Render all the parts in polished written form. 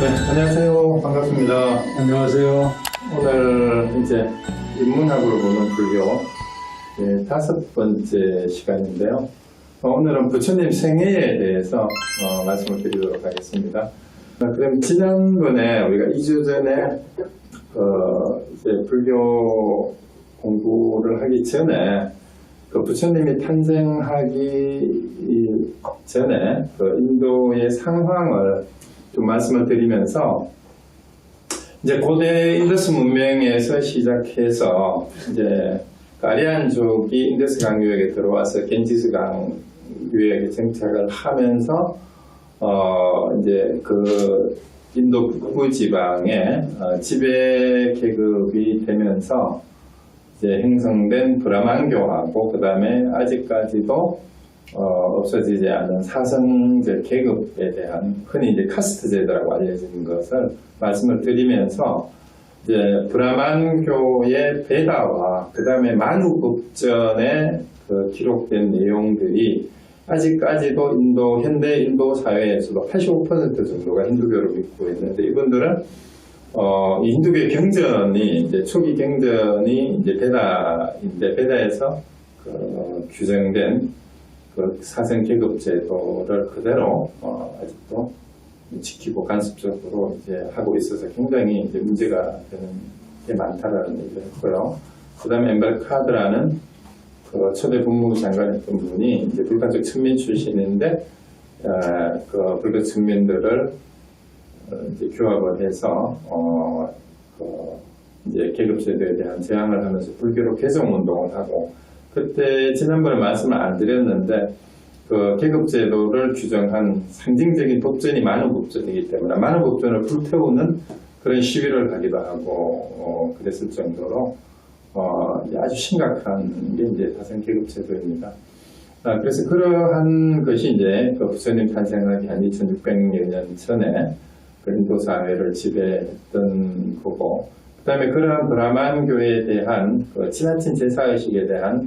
네, 안녕하세요. 반갑습니다. 안녕하세요. 오늘 이제 인문학으로 보는 불교 다섯 번째 시간인데요. 오늘은 부처님 생애에 대해서 말씀을 드리도록 하겠습니다. 그럼 지난번에 우리가 2주 전에 이제 불교 공부를 하기 전에 그 부처님이 탄생하기 전에 그 인도의 상황을 좀 말씀을 드리면서 이제 고대 인더스 문명에서 시작해서 이제 아리안족이 인더스 강유역에 들어와서 겐지스 강유역에 정착을 하면서 이제 그 인도 북부 지방에 지배 계급이 되면서 이제 형성된 브라만교하고 그 다음에 아직까지도 없어지지 않은 사성제 계급에 대한 흔히 이제 카스트 제도라고 알려진 것을 말씀을 드리면서 이제 브라만교의 베다와 그 다음에 만우급전에 그 기록된 내용들이 아직까지도 현대 인도 사회에서도 85% 정도가 힌두교를 믿고 있는데 이분들은 이 힌두교의 경전이 이제 초기 경전이 이제 베다인데 베다에서 규정된 그 사생 계급 제도를 그대로 아직도 지키고 간섭적으로 이제 하고 있어서 굉장히 이제 문제가 되는 게 많다라는 얘기를 했고요. 그 다음에 엠벨카드라는 그 초대 법무부 장관이었던 분이 이제 불가족 천민 출신인데 그 불교 천민들을 이제 규합을 해서 이제 계급 제도에 대한 제항을 하면서 불교로 개정 운동을 하고 그때 지난번에 말씀을 안 드렸는데 그 계급제도를 규정한 상징적인 법전이 만우법전이기 때문에 만우법전을 불태우는 그런 시위를 하기도 하고 그랬을 정도로 아주 심각한 게 이제 다생 계급제도입니다. 그래서 그러한 것이 이제 그 부처님 탄생하기 한 2600여 년 전에 그 인도 사회를 지배했던 거고 그 다음에 그러한 브라만교에 대한 그 지나친 제사의식에 대한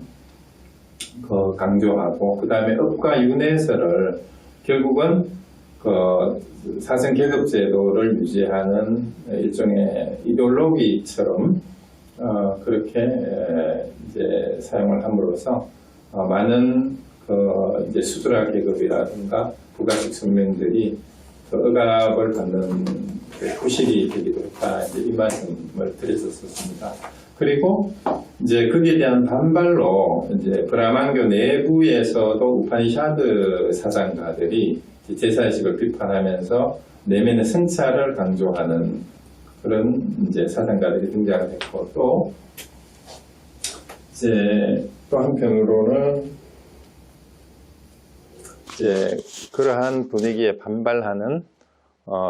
그 강조하고 그 다음에 업과 윤회설을 결국은 그 사생 계급 제도를 유지하는 일종의 이데올로기처럼 그렇게 이제 사용을 함으로써 많은 그 이제 수드라 계급이라든가 부가식 선명들이 그 억압을 받는 후실이 되기도 했다. 이제 이 말씀을 드렸었습니다. 그리고 이제 거기에 대한 반발로 이제 브라만교 내부에서도 우파니샤드 사상가들이 제사의식을 비판하면서 내면의 성찰을 강조하는 그런 이제 사상가들이 등장했고 또 이제 또 한편으로는 이제 그러한 분위기에 반발하는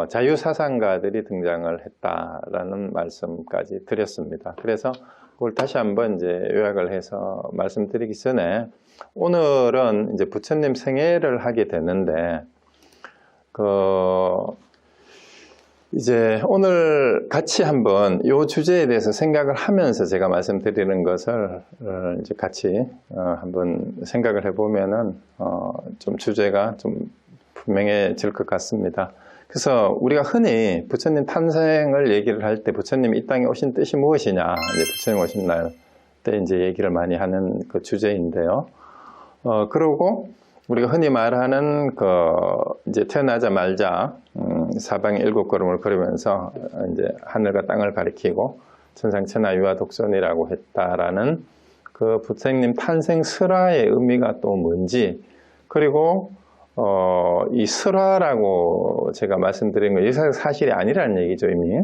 자유사상가들이 등장을 했다라는 말씀까지 드렸습니다. 그래서 그걸 다시 한번 이제 요약을 해서 말씀드리기 전에 오늘은 이제 부처님 생애를 하게 되는데 이제 오늘 같이 한번 이 주제에 대해서 생각을 하면서 제가 말씀드리는 것을 이제 같이 한번 생각을 해보면은 좀 주제가 좀 분명해질 것 같습니다. 그래서 우리가 흔히 부처님 탄생을 얘기를 할 때 부처님이 이 땅에 오신 뜻이 무엇이냐 이제 부처님 오신 날 때 이제 얘기를 많이 하는 그 주제인데요. 그러고 우리가 흔히 말하는 이제 태어나자마자 사방에 7걸음을 걸으면서 이제 하늘과 땅을 가리키고 천상천하 유아독존이라고 했다라는 그 부처님 탄생 설화의 의미가 또 뭔지 그리고 이 설화라고 제가 말씀드린 건 사실이 아니라는 얘기죠 이미.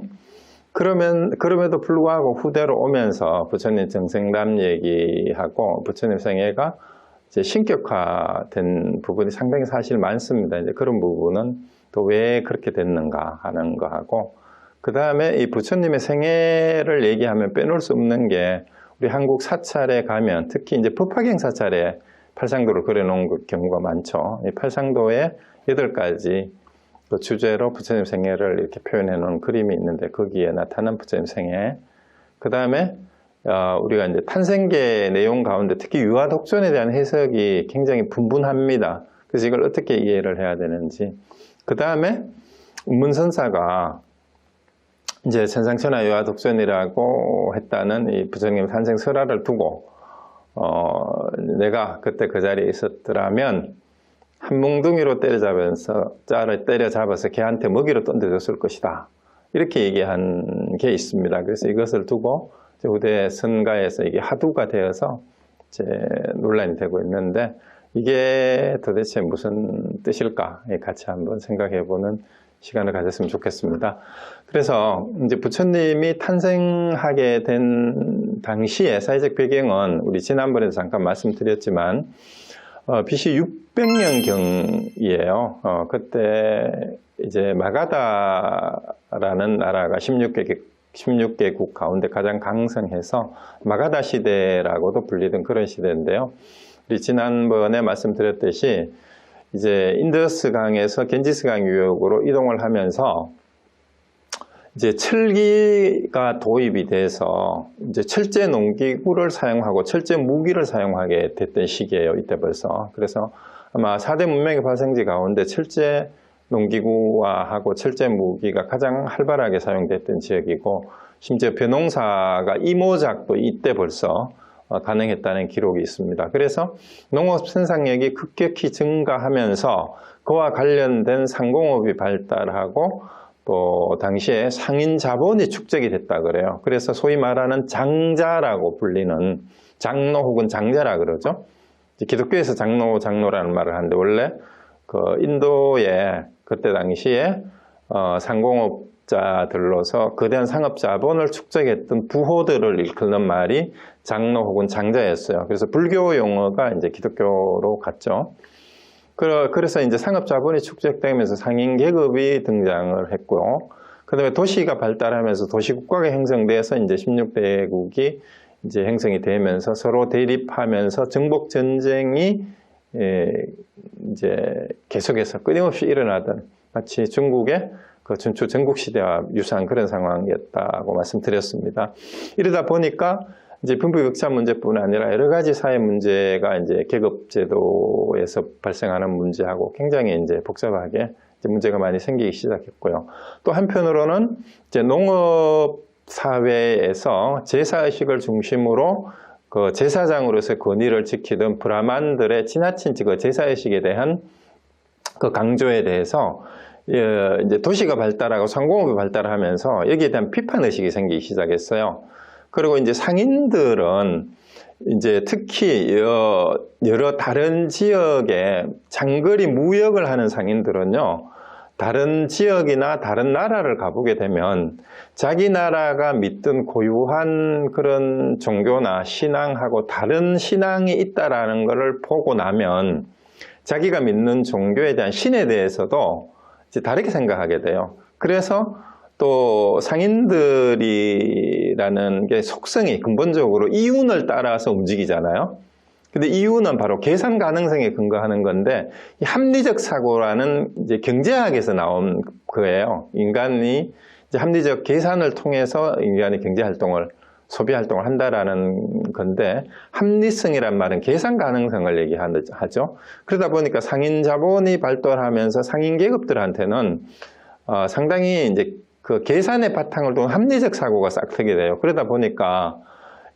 그럼에도 불구하고 후대로 오면서 부처님 정생담 얘기하고 부처님 생애가 이제 신격화된 부분이 상당히 사실 많습니다. 이제 그런 부분은 또 왜 그렇게 됐는가 하는 거하고 그 다음에 이 부처님의 생애를 얘기하면 빼놓을 수 없는 게 우리 한국 사찰에 가면 특히 이제 법화경 사찰에 팔상도를 그려놓은 경우가 많죠. 이 팔상도에 8가지 그 주제로 부처님 생애를 이렇게 표현해 놓은 그림이 있는데 거기에 나타난 부처님 생애 그 다음에 우리가 이제 탄생계 내용 가운데 특히 유아독존에 대한 해석이 굉장히 분분합니다. 그래서 이걸 어떻게 이해를 해야 되는지 그 다음에 운문선사가 이제 천상천하 유아독존이라고 했다는 이 부처님 탄생 설화를 두고 내가 그때 그 자리에 있었더라면 한 뭉둥이로 때려잡아서 걔한테 먹이로 던져줬을 것이다. 이렇게 얘기한 게 있습니다. 그래서 이것을 두고 후대 선가에서 이게 하두가 되어서 이제 논란이 되고 있는데 이게 도대체 무슨 뜻일까? 같이 한번 생각해보는 시간을 가졌으면 좋겠습니다. 그래서 이제 부처님이 탄생하게 된 당시의 사회적 배경은 우리 지난번에도 잠깐 말씀드렸지만 BC 600년경이에요. 그때 이제 마가다라는 나라가 16개국 가운데 가장 강성해서 마가다 시대라고도 불리던 그런 시대인데요. 우리 지난번에 말씀드렸듯이 이제 인더스 강에서 겐지스 강 유역으로 이동을 하면서 이제 철기가 도입이 돼서 이제 철제 농기구를 사용하고 철제 무기를 사용하게 됐던 시기예요. 이때 벌써. 그래서 아마 4대 문명의 발생지 가운데 철제 농기구화하고 철제 무기가 가장 활발하게 사용됐던 지역이고 심지어 벼농사가 이모작도 이때 벌써 가능했다는 기록이 있습니다. 그래서 농업 생산력이 급격히 증가하면서 그와 관련된 상공업이 발달하고 또 당시에 상인 자본이 축적이 됐다 그래요. 그래서 소위 말하는 장자라고 불리는 장로 혹은 장자라 그러죠. 기독교에서 장로라는 말을 하는데 원래 그 인도의 그때 당시에 상공업자들로서 거대한 상업 자본을 축적했던 부호들을 일컫는 말이 장로 혹은 장자였어요. 그래서 불교 용어가 이제 기독교로 갔죠. 그래서 이제 상업 자본이 축적되면서 상인 계급이 등장을 했고요. 그 다음에 도시가 발달하면서 도시국가가 형성돼서 이제 16대국이 이제 형성이 되면서 서로 대립하면서 정복 전쟁이 이제 계속해서 끊임없이 일어나던 마치 중국의 그 전초 전국시대와 유사한 그런 상황이었다고 말씀드렸습니다. 이러다 보니까 이제 빈부격차 문제뿐 아니라 여러 가지 사회 문제가 이제 계급제도에서 발생하는 문제하고 굉장히 이제 복잡하게 이제 문제가 많이 생기기 시작했고요. 또 한편으로는 이제 농업 사회에서 제사의식을 중심으로 그 제사장으로서의 권위를 지키던 브라만들의 지나친 그 제사의식에 대한 그 강조에 대해서 이제 도시가 발달하고 상공업이 발달하면서 여기에 대한 비판의식이 생기기 시작했어요. 그리고 이제 상인들은 이제 특히 여러 다른 지역에 장거리 무역을 하는 상인들은요, 다른 지역이나 다른 나라를 가보게 되면 자기 나라가 믿던 고유한 그런 종교나 신앙하고 다른 신앙이 있다라는 것을 보고 나면 자기가 믿는 종교에 대한 신에 대해서도 이제 다르게 생각하게 돼요. 그래서 또 상인들이라는 게 속성이 근본적으로 이윤을 따라서 움직이잖아요. 근데 이윤은 바로 계산 가능성에 근거하는 건데, 이 합리적 사고라는 이제 경제학에서 나온 거예요. 인간이 이제 합리적 계산을 통해서 인간이 경제 활동을, 소비 활동을 한다라는 건데, 합리성이란 말은 계산 가능성을 얘기하죠. 그러다 보니까 상인 자본이 발달하면서 상인 계급들한테는 상당히 이제 그 계산의 바탕을 둔 합리적 사고가 싹트게 돼요. 그러다 보니까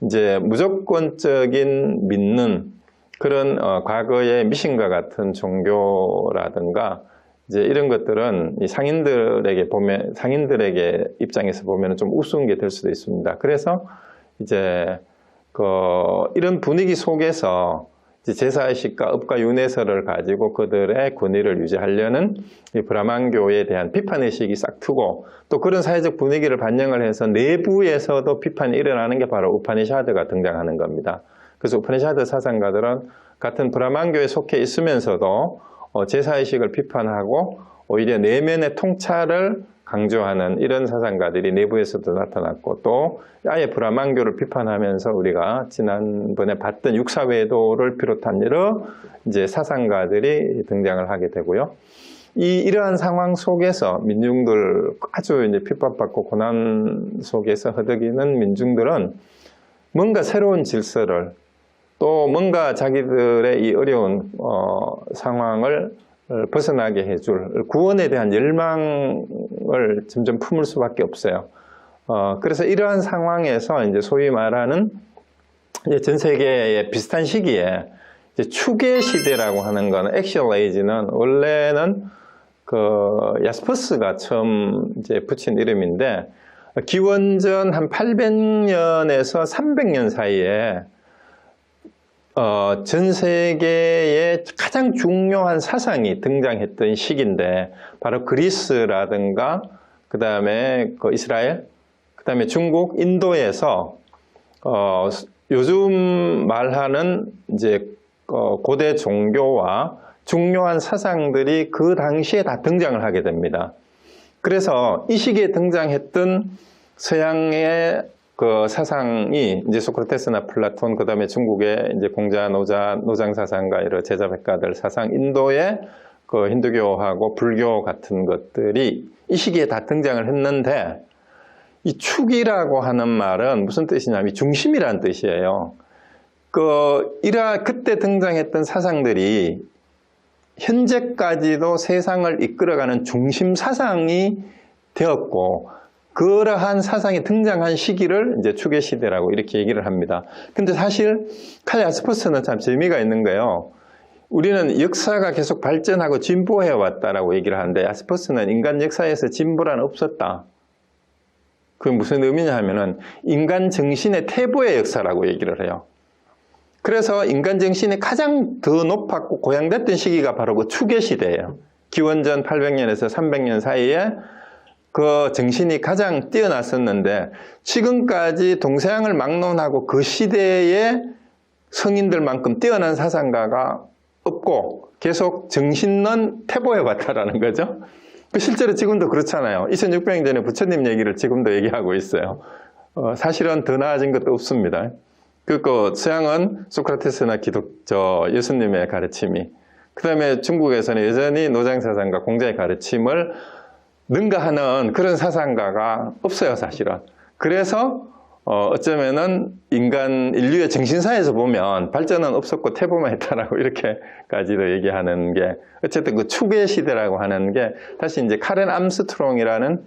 이제 무조건적인 믿는 그런 과거의 미신과 같은 종교라든가 이제 이런 것들은 이 상인들에게 입장에서 보면 좀 우스운 게 될 수도 있습니다. 그래서 이제 이런 분위기 속에서 이제 제사의식과 업과 윤회설을 가지고 그들의 권위를 유지하려는 이 브라만교에 대한 비판의식이 싹트고, 또 그런 사회적 분위기를 반영을 해서 내부에서도 비판이 일어나는 게 바로 우파니샤드가 등장하는 겁니다. 그래서 우파니샤드 사상가들은 같은 브라만교에 속해 있으면서도 제사의식을 비판하고 오히려 내면의 통찰을 강조하는 이런 사상가들이 내부에서도 나타났고, 또 아예 브라만교를 비판하면서 우리가 지난번에 봤던 육사외도를 비롯한 여러 이제 사상가들이 등장을 하게 되고요. 이러한 상황 속에서 민중들, 아주 이제 핍박받고 고난 속에서 허덕이는 민중들은 뭔가 새로운 질서를, 또 뭔가 자기들의 이 어려운 상황을 벗어나게 해줄 구원에 대한 열망을 점점 품을 수밖에 없어요. 그래서 이러한 상황에서 이제 소위 말하는 이제 전 세계의 비슷한 시기에 이제 추계 시대라고 하는 거는 액츄얼 에이지는 원래는 그 야스퍼스가 처음 이제 붙인 이름인데 기원전 한 800년에서 300년 사이에 전 세계에 가장 중요한 사상이 등장했던 시기인데 바로 그리스라든가 그 다음에 그 이스라엘, 그 다음에 중국, 인도에서 요즘 말하는 이제 고대 종교와 중요한 사상들이 그 당시에 다 등장을 하게 됩니다. 그래서 이 시기에 등장했던 서양의 그 사상이 이제 소크라테스나 플라톤, 그 다음에 중국의 이제 공자, 노장 사상가 이런 제자백가들 사상, 인도의 그 힌두교하고 불교 같은 것들이 이 시기에 다 등장을 했는데 이 축이라고 하는 말은 무슨 뜻이냐면 중심이라는 뜻이에요. 그때 등장했던 사상들이 현재까지도 세상을 이끌어가는 중심 사상이 되었고, 그러한 사상이 등장한 시기를 이제 추계 시대라고 이렇게 얘기를 합니다. 근데 사실 칼 야스퍼스는 참 재미가 있는 거예요. 우리는 역사가 계속 발전하고 진보해 왔다라고 얘기를 하는데 야스퍼스는 인간 역사에서 진보란 없었다. 그게 무슨 의미냐 하면은 인간 정신의 퇴보의 역사라고 얘기를 해요. 그래서 인간 정신이 가장 더 높았고 고양됐던 시기가 바로 그 추계 시대예요. 기원전 800년에서 300년 사이에 그 정신이 가장 뛰어났었는데 지금까지 동서양을 막론하고 그 시대의 성인들만큼 뛰어난 사상가가 없고 계속 정신은 퇴보해 왔다라는 거죠. 실제로 지금도 그렇잖아요. 2600년 전에 부처님 얘기를 지금도 얘기하고 있어요. 사실은 더 나아진 것도 없습니다. 서양은 소크라테스나 예수님의 가르침이, 그 다음에 중국에서는 여전히 노장사상가 공자의 가르침을 능가하는 그런 사상가가 없어요, 사실은. 그래서 어쩌면은 인류의 정신사에서 보면 발전은 없었고 퇴보만 했다라고 이렇게까지도 얘기하는 게, 어쨌든 그 추계 시대라고 하는 게 다시 이제 카렌 암스트롱이라는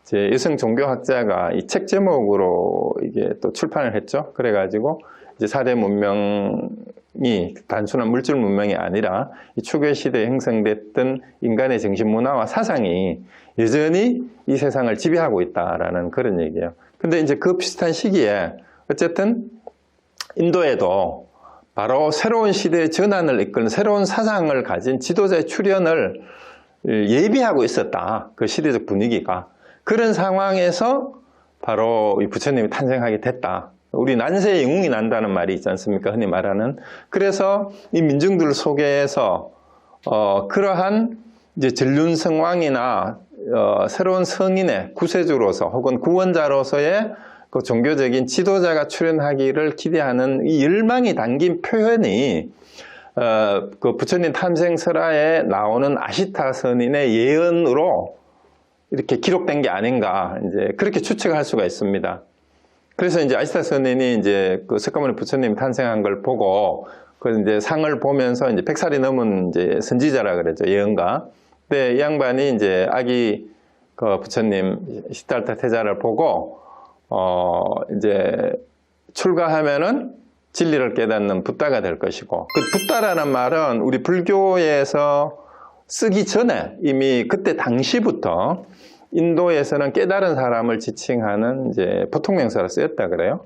제 여성 종교학자가 이 책 제목으로 이게 또 출판을 했죠. 그래가지고 이제 4대 문명이 단순한 물질 문명이 아니라 이 추계 시대에 형성됐던 인간의 정신 문화와 사상이 여전히 이 세상을 지배하고 있다라는 그런 얘기예요. 근데 이제 그 비슷한 시기에 어쨌든 인도에도 바로 새로운 시대의 전환을 이끄는 새로운 사상을 가진 지도자의 출현을 예비하고 있었다. 그 시대적 분위기가. 그런 상황에서 바로 이 부처님이 탄생하게 됐다. 우리 난세의 영웅이 난다는 말이 있지 않습니까? 흔히 말하는. 그래서 이 민중들 속에서 그러한 이제 전륜성왕이나 새로운 성인의 구세주로서 혹은 구원자로서의 그 종교적인 지도자가 출현하기를 기대하는 이 열망이 담긴 표현이 그 부처님 탄생설화에 나오는 아시타 선인의 예언으로 이렇게 기록된 게 아닌가, 이제 그렇게 추측할 수가 있습니다. 그래서 이제 아시타 선인이 이제 그 석가모니 부처님 탄생한 걸 보고 그 이제 상을 보면서 이제 100살이 넘은 이제 선지자라 그랬죠, 예언가. 근데 이 양반이 이제 아기 그 부처님 시달타 태자를 보고 이제 출가하면은 진리를 깨닫는 붓다가 될 것이고, 그 붓다라는 말은 우리 불교에서 쓰기 전에 이미 그때 당시부터 인도에서는 깨달은 사람을 지칭하는 이제 보통명사로 쓰였다 그래요.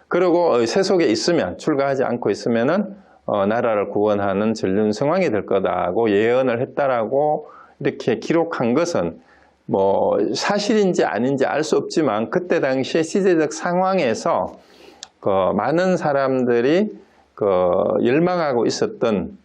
그리고 세속에 있으면, 출가하지 않고 있으면은 나라를 구원하는 전륜성왕이 될 거다고 예언을 했다라고 이렇게 기록한 것은 뭐 사실인지 아닌지 알 수 없지만 그때 당시의 시대적 상황에서 많은 사람들이 열망하고 있었던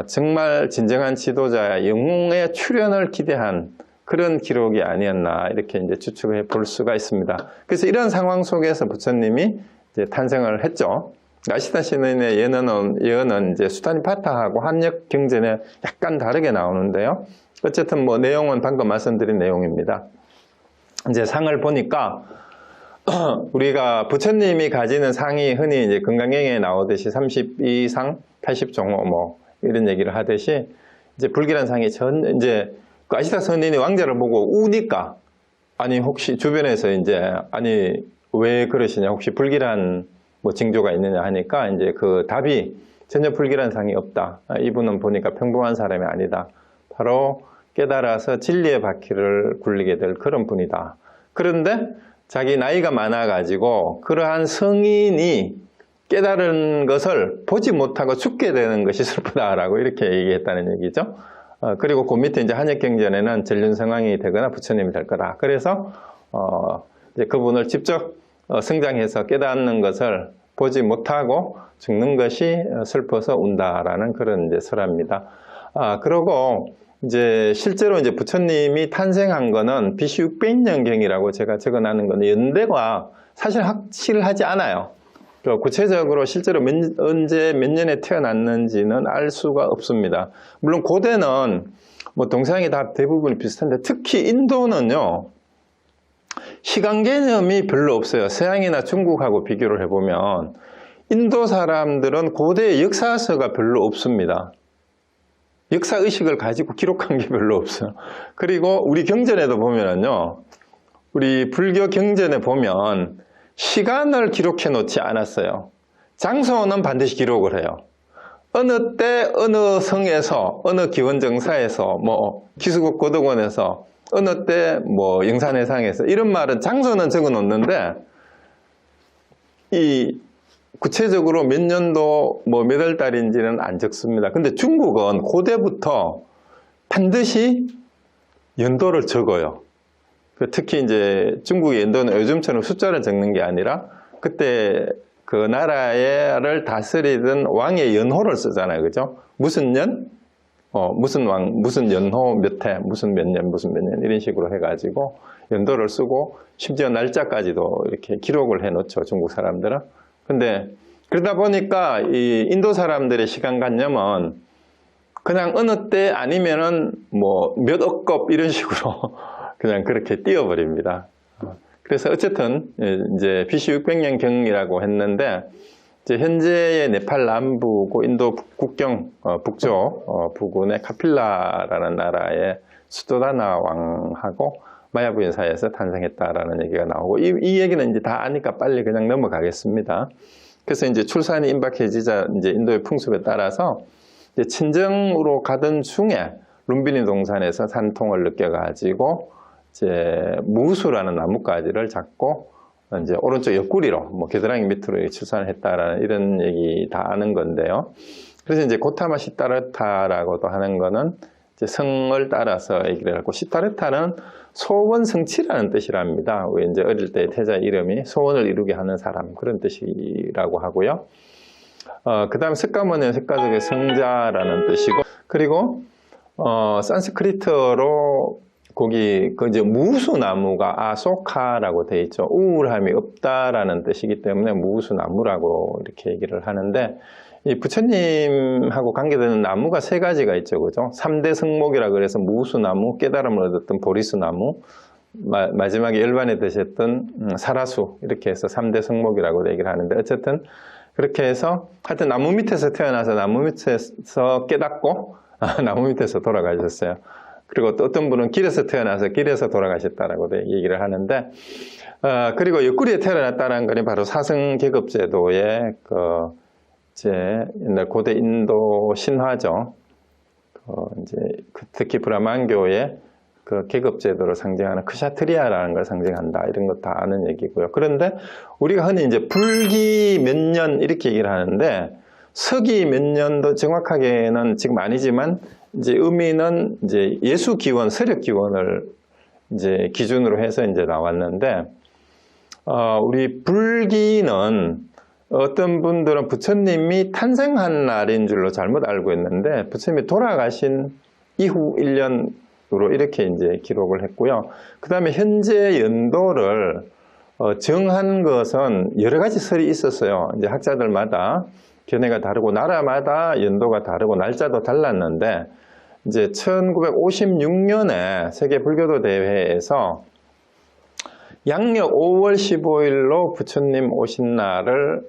정말 진정한 지도자의 영웅의 출현을 기대한 그런 기록이 아니었나, 이렇게 이제 추측해 볼 수가 있습니다. 그래서 이런 상황 속에서 부처님이 이제 탄생을 했죠. 아시타 신인의 예언은 이제 수타니파타하고 한역 경전에 약간 다르게 나오는데요. 어쨌든 뭐 내용은 방금 말씀드린 내용입니다. 이제 상을 보니까 우리가 부처님이 가지는 상이 흔히 이제 건강경에 나오듯이 32상, 80종호 뭐 이런 얘기를 하듯이 이제 불길한 상이 이제 그 아시타 선인이 왕자를 보고 우니까, 아니 혹시 주변에서 이제 아니 왜 그러시냐, 혹시 불길한 뭐 징조가 있느냐 하니까 이제 그 답이 전혀 불길한 상이 없다. 이분은 보니까 평범한 사람이 아니다. 바로 깨달아서 진리의 바퀴를 굴리게 될 그런 분이다. 그런데 자기 나이가 많아가지고 그러한 성인이 깨달은 것을 보지 못하고 죽게 되는 것이 슬프다라고 이렇게 얘기했다는 얘기죠. 그리고 그 밑에 이제 한역경전에는 전륜성왕이 되거나 부처님이 될 거다. 그래서 이제 그분을 직접 성장해서 깨닫는 것을 보지 못하고 죽는 것이 슬퍼서 운다라는 그런 이제 설화입니다. 그러고 이제 실제로 이제 부처님이 탄생한 거는 BC 600년경이라고 제가 적어놨는 건 연대가 사실 확실하지 않아요. 구체적으로 실제로 언제 몇 년에 태어났는지는 알 수가 없습니다. 물론 고대는 뭐 동서양이 다 대부분이 비슷한데 특히 인도는요, 시간 개념이 별로 없어요. 서양이나 중국하고 비교를 해보면 인도 사람들은 고대의 역사서가 별로 없습니다. 역사의식을 가지고 기록한 게 별로 없어요. 그리고 우리 경전에도 보면은요, 우리 불교 경전에 보면 시간을 기록해 놓지 않았어요. 장소는 반드시 기록을 해요. 어느 때 어느 성에서 어느 기원정사에서 뭐 기수국 고덕원에서 어느 때 뭐 영산해상에서 이런 말은 장소는 적어 놓는데 이 구체적으로 몇 년도 뭐 몇 월 달인지는 안 적습니다. 근데 중국은 고대부터 반드시 연도를 적어요. 특히 이제 중국의 연도는 요즘처럼 숫자를 적는 게 아니라 그때 그 나라를 다스리던 왕의 연호를 쓰잖아요. 그죠? 무슨 년? 무슨 왕, 무슨 연호 몇 해, 무슨 몇 년, 무슨 몇 년 이런 식으로 해가지고 연도를 쓰고 심지어 날짜까지도 이렇게 기록을 해놓죠. 중국 사람들은. 근데 그러다 보니까 이 인도 사람들의 시간관념은 그냥 어느 때 아니면은 뭐 몇 억겁 이런 식으로 그냥 그렇게 띄워버립니다. 그래서 어쨌든 이제 BC 600년 경이라고 했는데 이제 현재의 네팔 남부고 인도 국경 북쪽 부근의 카필라라는 나라의 수도다나 왕하고 마야 부인 사이에서 탄생했다라는 얘기가 나오고 이 얘기는 이제 다 아니까 빨리 그냥 넘어가겠습니다. 그래서 이제 출산이 임박해지자 이제 인도의 풍습에 따라서 이제 친정으로 가던 중에 룸비니 동산에서 산통을 느껴가지고 이제 무수라는 나뭇가지를 잡고 이제 오른쪽 옆구리로 뭐 겨드랑이 밑으로 출산을 했다라는 이런 얘기 다 아는 건데요. 그래서 이제 고타마 시타르타라고도 하는 거는 이제 성을 따라서 얘기를 하고 시타르타는 소원 성취라는 뜻이랍니다. 왜 이제 어릴 때 태자 이름이 소원을 이루게 하는 사람 그런 뜻이라고 하고요. 그 다음 석가모니는 석가족의 성자라는 뜻이고 그리고 산스크리트어로 거기 그 이제 무수나무가 아소카라고 되어 있죠. 우울함이 없다라는 뜻이기 때문에 무수나무라고 이렇게 얘기를 하는데 이 부처님하고 관계되는 나무가 세 가지가 있죠. 그죠? 3대 성목이라 그래서 무수나무, 깨달음을 얻었던 보리수나무, 마지막에 열반에 드셨던 사라수 이렇게 해서 3대 성목이라고 얘기를 하는데 어쨌든 그렇게 해서 하여튼 나무 밑에서 태어나서 나무 밑에서 깨닫고 나무 밑에서 돌아가셨어요. 그리고 또 어떤 분은 길에서 태어나서 길에서 돌아가셨다라고 얘기를 하는데 그리고 옆구리에 태어났다는 것이 바로 사성계급제도의 그 이제 옛날 고대 인도 신화죠. 이제 특히 브라만교의 그 계급제도를 상징하는 크샤트리아라는 걸 상징한다. 이런 것 다 아는 얘기고요. 그런데 우리가 흔히 이제 불기 몇 년 이렇게 얘기를 하는데 서기 몇 년도 정확하게는 지금 아니지만 이제 의미는 이제 예수 기원, 서력 기원을 이제 기준으로 해서 이제 나왔는데 우리 불기는 어떤 분들은 부처님이 탄생한 날인 줄로 잘못 알고 있는데 부처님이 돌아가신 이후 1년으로 이렇게 이제 기록을 했고요. 그 다음에 현재 연도를 정한 것은 여러 가지 설이 있었어요. 이제 학자들마다 견해가 다르고 나라마다 연도가 다르고 날짜도 달랐는데 이제 1956년에 세계 불교도 대회에서 양력 5월 15일로 부처님 오신 날을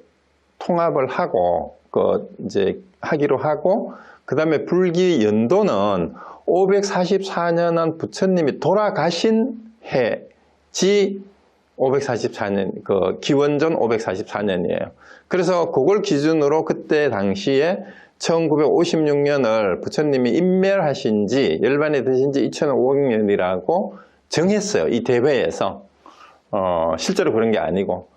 통합을 하고 그 이제 하기로 하고, 그 다음에 불기 연도는 544년은 부처님이 돌아가신 해지 544년, 그 기원전 544년이에요. 그래서 그걸 기준으로 그때 당시에 1956년을 부처님이 인멸하신 지, 열반이 되신 지 2500년이라고 정했어요. 이 대회에서. 실제로 그런 게 아니고.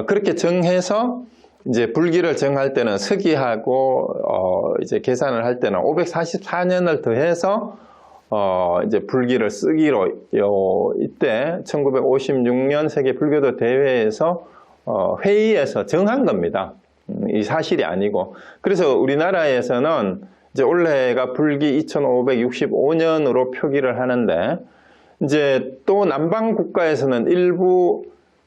그렇게 정해서 이제 불기를 정할 때는 서기하고, 이제 계산을 할 때는 544년을 더해서, 이제 불기를 쓰기로, 이때 1956년 세계 불교도 대회에서, 회의에서 정한 겁니다. 이 사실이 아니고. 그래서 우리나라에서는 이제 올해가 불기 2565년으로 표기를 하는데, 이제 또 남방 국가에서는 일부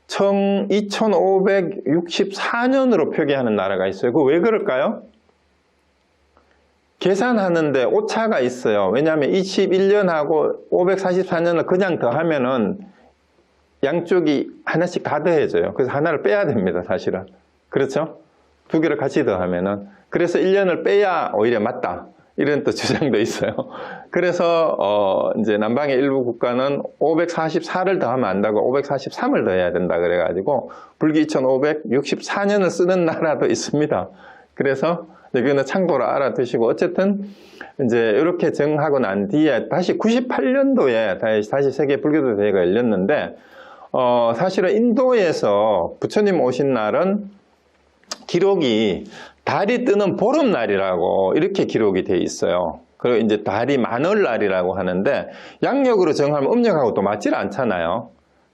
2564년으로 표기하는 나라가 있어요. 그 왜 그럴까요? 계산하는데 오차가 있어요. 왜냐하면 21년하고 544년을 그냥 더하면은 양쪽이 하나씩 다 더해져요. 그래서 하나를 빼야 됩니다, 사실은. 그렇죠? 두 개를 같이 더하면은. 그래서 1년을 빼야 오히려 맞다. 이런 또 주장도 있어요. 그래서 이제 남방의 일부 국가는 544를 더하면 안 되고 543을 더해야 된다 그래가지고 불기 2564년을 쓰는 나라도 있습니다. 그래서 이거는 참고로 알아두시고, 어쨌든 이제 이렇게 정하고 난 뒤에 다시 98년도에 다시 세계 불교도 대회가 열렸는데, 사실은 인도에서 부처님 오신 날은 기록이 달이 뜨는 보름날이라고 이렇게 기록이 돼 있어요. 그리고 이제 달이 만월날이라고 하는데, 양력으로 정하면 음력하고 또 맞질 않잖아요.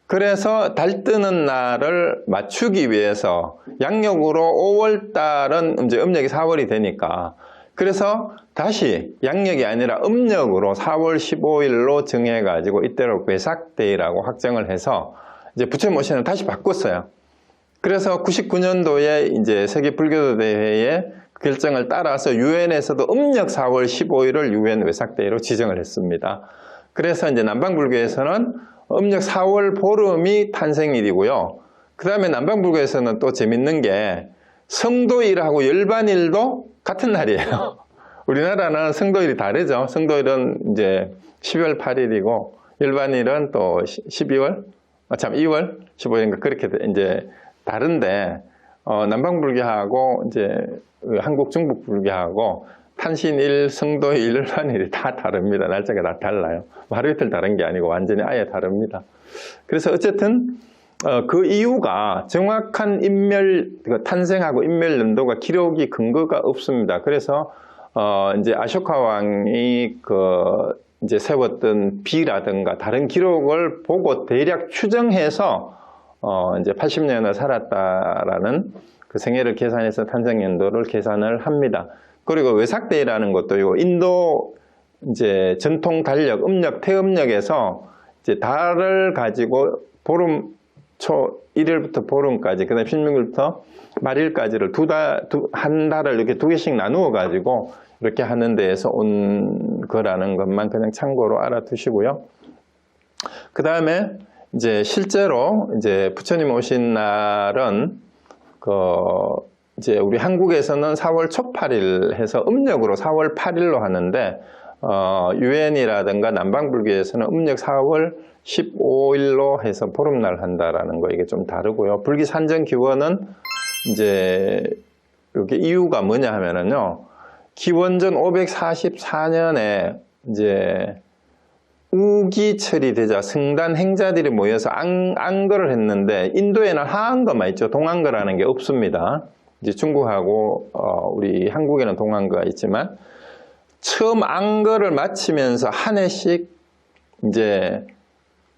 그래서 달 뜨는 날을 맞추기 위해서 양력으로 5월달은 이제 음력이 4월이 되니까, 그래서 다시 양력이 아니라 음력으로 4월 15일로 정해가지고 이때로 외삭데이라고 확정을 해서 이제 부처님 오시는 다시 바꿨어요. 그래서 99년도에 이제 세계 불교도 대회의 결정을 따라서 유엔에서도 음력 4월 15일을 유엔 외삭데이로 지정을 했습니다. 그래서 이제 남방불교에서는 음력 4월 보름이 탄생일이고요. 그 다음에 남방불교에서는 또 재밌는 게 성도일하고 열반일도 같은 날이에요. 우리나라는 성도일이 다르죠. 성도일은 이제 12월 8일이고 열반일은 또 2월 15일인가 그렇게 이제 다른데, 남방불교하고 이제 한국 중국불교하고 탄신일, 성도일, 열반일이 다 다릅니다. 날짜가 다 달라요. 하루 이틀 다른 게 아니고 완전히 아예 다릅니다. 그래서 어쨌든 그 이유가 정확한 탄생하고 인멸 연도가 기록이 근거가 없습니다. 그래서 이제 아쇼카 왕이 이제 세웠던 비라든가 다른 기록을 보고 대략 추정해서 이제 80년을 살았다라는 그 생애를 계산해서 탄생 연도를 계산을 합니다. 그리고 외삭데이라는 것도 인도 이제 전통 달력, 음력, 태음력에서 이제 달을 가지고 보름 초 1일부터 보름까지, 그 다음에 16일부터 말일까지를 한 달을 이렇게 두 개씩 나누어 가지고 이렇게 하는 데에서 온 거라는 것만 그냥 참고로 알아두시고요. 그 다음에 이제 실제로 이제 부처님 오신 날은 이제 우리 한국에서는 4월 초 8일 해서 음력으로 4월 8일로 하는데, 유엔이라든가 남방불교에서는 음력 4월 15일로 해서 보름날 한다라는 거, 이게 좀 다르고요. 불기산정기원은 이제 이게 이유가 뭐냐 하면은요, 기원전 544년에 이제 우기철이 되자 승단 행자들이 모여서 안거를 했는데, 인도에는 하안거만 있죠. 동안거라는 게 없습니다. 이제 중국하고 우리 한국에는 동안거가 있지만, 처음 안거를 마치면서 한 해씩 이제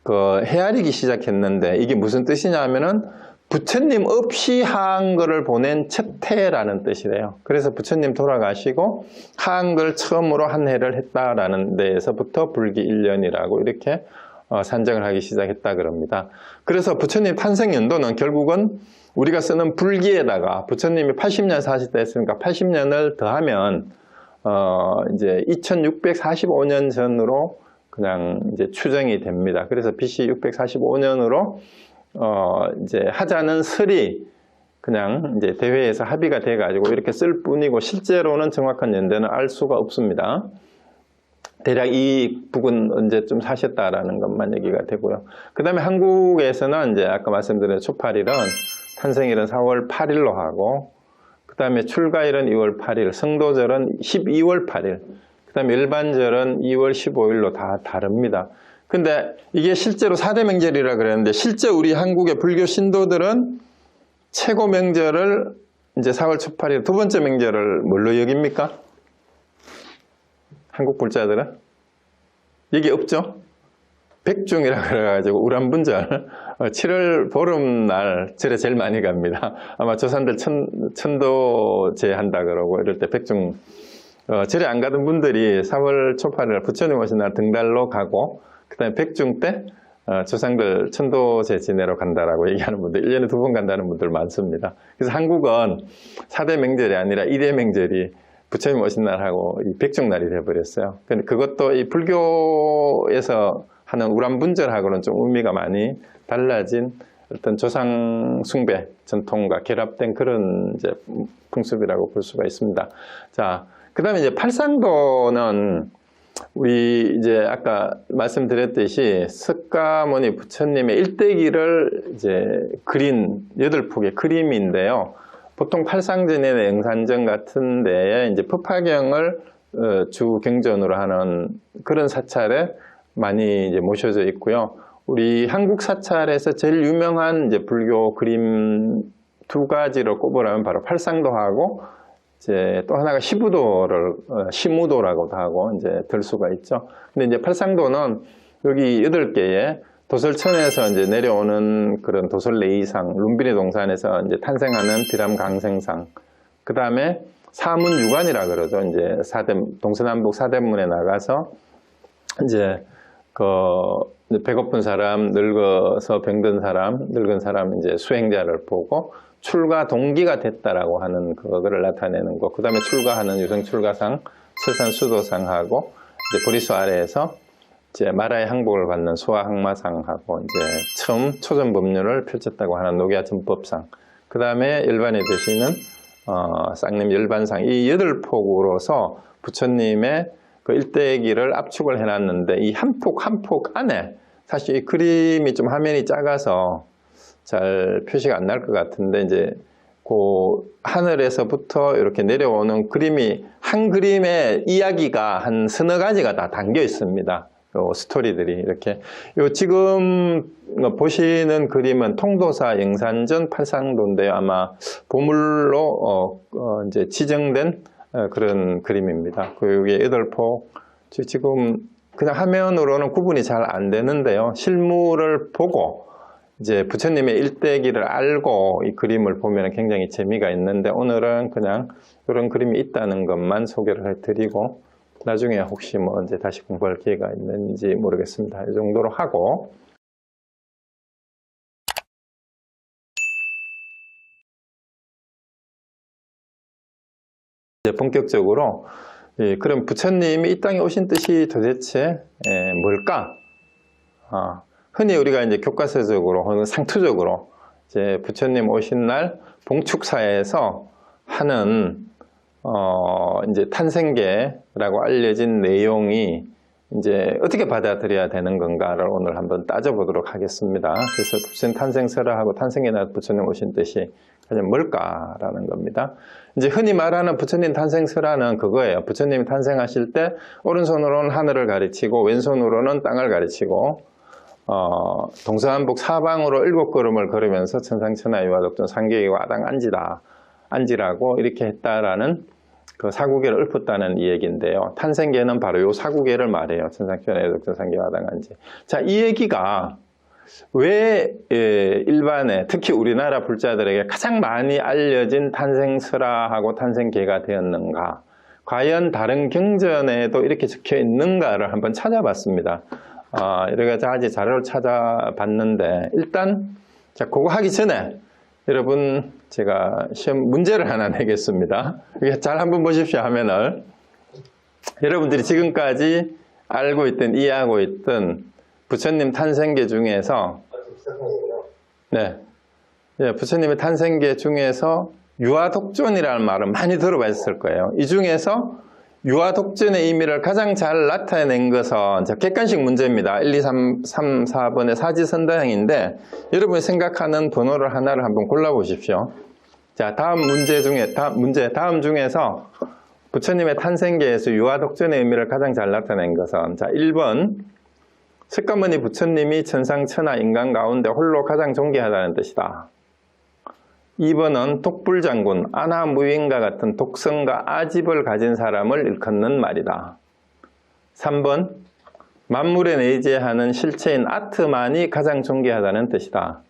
헤아리기 시작했는데, 이게 무슨 뜻이냐 하면은 부처님 없이 하안거를 보낸 첫 해라는 뜻이래요. 그래서 부처님 돌아가시고 하안거를 처음으로 한 해를 했다라는 데에서부터 불기 1년이라고 이렇게 산정을 하기 시작했다 그럽니다. 그래서 부처님 탄생 연도는 결국은 우리가 쓰는 불기에다가 부처님이 80년 사셨다 했으니까 80년을 더하면 이제 2645년 전으로 그냥 이제 추정이 됩니다. 그래서 BC 645년으로 이제 하자는 설이 그냥 이제 대회에서 합의가 돼가지고 이렇게 쓸 뿐이고 실제로는 정확한 연대는 알 수가 없습니다. 대략 이 북은 언제쯤 사셨다라는 것만 얘기가 되고요. 그 다음에 한국에서는 이제 아까 말씀드린 초팔일은 탄생일은 4월 8일로 하고, 그 다음에 출가일은 2월 8일, 성도절은 12월 8일, 그 다음에 일반절은 2월 15일로 다 다릅니다. 근데 이게 실제로 4대 명절이라 그랬는데, 실제 우리 한국의 불교 신도들은 최고 명절을 이제 4월 초팔일 두 번째 명절을 뭘로 여깁니까? 한국 불자들은? 이게 없죠? 백중이라 그래가지고 우람분절 7월 보름날 절에 제일 많이 갑니다. 아마 조산들 천도제 한다 그러고 이럴 때 백중 절에 안 가던 분들이 4월 초팔일 부처님 오신 날 등달로 가고, 그 다음에 백중 때 조상들 천도제 지내러 간다라고 얘기하는 분들, 1년에 2번 간다는 분들 많습니다. 그래서 한국은 4대 명절이 아니라 2대 명절이 부처님 오신 날하고 이 백중날이 되어버렸어요. 근데 그것도 이 불교에서 하는 우람분절하고는 좀 의미가 많이 달라진 어떤 조상 숭배 전통과 결합된 그런 이제 풍습이라고 볼 수가 있습니다. 자, 그 다음에 이제 팔상도는 우리 이제 아까 말씀드렸듯이 석가모니 부처님의 일대기를 이제 그린 8폭의 그림인데요. 보통 팔상전이나 영산전 같은 데에 이제 법화경을 주 경전으로 하는 그런 사찰에 많이 이제 모셔져 있고요. 우리 한국 사찰에서 제일 유명한 이제 불교 그림 두 가지를 꼽으라면 바로 팔상도하고 이제 또 하나가 시무도라고도 하고 이제 들 수가 있죠. 근데 이제 팔상도는 여기 8개의 도설천에서 이제 내려오는 그런 도설레이상, 룸비니 동산에서 이제 탄생하는 비람강생상, 그 다음에 사문유관이라 그러죠. 이제 동서남북 사대문에 나가서 이제 배고픈 사람, 늙어서 병든 사람, 늙은 사람 이제 수행자를 보고 출가 동기가 됐다라고 하는 그거를 나타내는 거. 그 다음에 출가하는 유성출가상, 설산수도상하고 이제 보리수 아래에서 이제 마라의 항복을 받는 소아항마상하고 이제 처음 초전법륜을 펼쳤다고 하는 녹야전법상, 그 다음에 열반에 드시는 쌍림 열반상, 이 8폭으로서 부처님의 그 일대기를 압축을 해놨는데, 이 한 폭 한 폭 안에 사실 이 그림이 좀 화면이 작아서 잘 표시가 안 날 것 같은데, 이제 그 하늘에서부터 이렇게 내려오는 그림이, 한 그림에 이야기가 한 서너 가지가 다 담겨 있습니다. 요 스토리들이 이렇게. 요 지금 보시는 그림은 통도사 영산전 팔상도인데요. 아마 보물로 이제 지정된 그런 그림입니다. 그 여기 8폭. 지금 그냥 화면으로는 구분이 잘 안 되는데요. 실물을 보고 이제 부처님의 일대기를 알고 이 그림을 보면 굉장히 재미가 있는데, 오늘은 그냥 이런 그림이 있다는 것만 소개를 해드리고, 나중에 혹시 뭐 이제 다시 공부할 기회가 있는지 모르겠습니다. 이 정도로 하고, 이제 본격적으로 그럼 부처님이 이 땅에 오신 뜻이 도대체 뭘까? 흔히 우리가 이제 교과서적으로 혹은 상투적으로 이제 부처님 오신 날 봉축사에서 하는 이제 탄생계라고 알려진 내용이 이제 어떻게 받아들여야 되는 건가를 오늘 한번 따져보도록 하겠습니다. 그래서 부처님 탄생설화하고 탄생의 날 부처님 오신 뜻이 과연 뭘까라는 겁니다. 이제 흔히 말하는 부처님 탄생설화는 그거예요. 부처님이 탄생하실 때 오른손으로는 하늘을 가리치고 왼손으로는 땅을 가리치고 동서남북 사방으로 7걸음을 걸으면서 천상천하위와 독존 상계이와 아당 앉으라고 이렇게 했다라는 그 사구계를 읊었다는 이 얘기인데요. 탄생계는 바로 요 사구계를 말해요. 천상천하위 독존 상계와 아당 앉지. 자, 이 얘기가 왜 일반에, 특히 우리나라 불자들에게 가장 많이 알려진 탄생설화하고 탄생계가 되었는가? 과연 다른 경전에도 이렇게 적혀 있는가를 한번 찾아봤습니다. 여러 가지 자료를 찾아봤는데, 일단 자, 그거 하기 전에 여러분 제가 시험 문제를 하나 내겠습니다. 잘 한번 보십시오. 화면을. 여러분들이 지금까지 알고 있던, 이해하고 있던 부처님 탄생계 중에서, 네, 예, 부처님의 탄생계 중에서 유아독존이라는 말은 많이 들어봤을 거예요. 이 중에서 유아독존의 의미를 가장 잘 나타낸 것은 객관식 문제입니다. 1, 2, 3, 4번의 사지선다형인데 여러분이 생각하는 번호를 하나를 한번 골라보십시오. 자, 다음 중에서 부처님의 탄생계에서 유아독존의 의미를 가장 잘 나타낸 것은, 자, 1번 석가모니 부처님이 천상천하 인간 가운데 홀로 가장 존귀하다는 뜻이다. 2번은 독불장군, 아나무인과 같은 독성과 아집을 가진 사람을 일컫는 말이다. 3번, 만물에 내재하는 실체인 아트만이 가장 존귀하다는 뜻이다.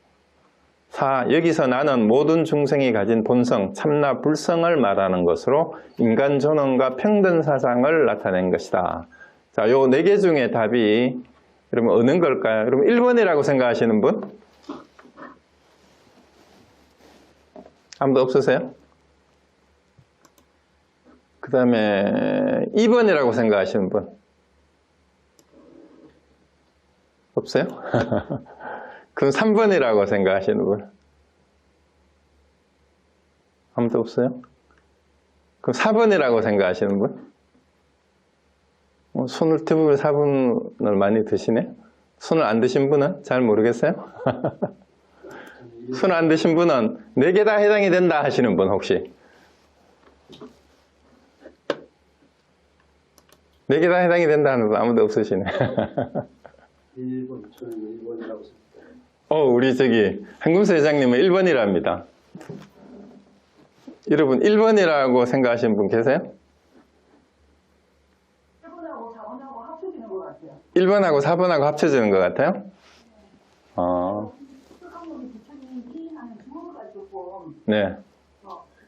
4. 여기서 나는 모든 중생이 가진 본성, 참나 불성을 말하는 것으로 인간 존엄과 평등 사상을 나타낸 것이다. 자, 요 4개 중에 답이 여러분 어느 걸까요? 여러분 1번이라고 생각하시는 분? 아무도 없으세요? 그 다음에 2번이라고 생각하시는 분? 없어요? 그럼 3번이라고 생각하시는 분? 아무도 없어요? 그럼 4번이라고 생각하시는 분? 손을 대부분 4번을 많이 드시네? 손을 안 드신 분은? 잘 모르겠어요? 손 안 드신 분은 4개 다 해당이 된다 하시는 분 혹시? 4개 다 해당이 된다 하는 분 아무도 없으시네. 1번, 저는 1번이라고 생각해요. 우리 저기 한금수 회장님은 1번이랍니다. 여러분 1번이라고 생각하시는 분 계세요? 1번하고 4번하고 합쳐지는 것 같아요. 1번하고 4번하고 합쳐지는 것 같아요? 석가모니 부처님이 하는 주어가 조금 네.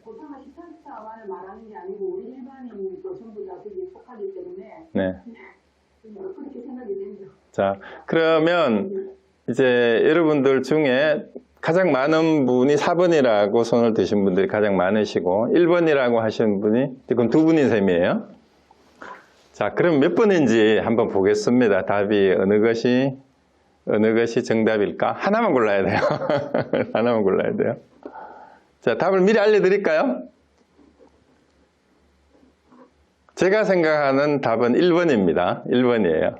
고상한 13차만을 말하는 게 아니고 우리 일반인 전부 다 거기에 속하기 때문에 네. 그렇게 생각이 됩니다. 자, 그러면 이제 여러분들 중에 가장 많은 분이 4번이라고 손을 드신 분들이 가장 많으시고 1번이라고 하시는 분이 지금 2분인 셈이에요. 자, 그럼 몇 번인지 한번 보겠습니다. 답이 어느 것이 정답일까? 하나만 골라야 돼요. 하나만 골라야 돼요. 자, 답을 미리 알려드릴까요? 제가 생각하는 답은 1번입니다. 1번이에요.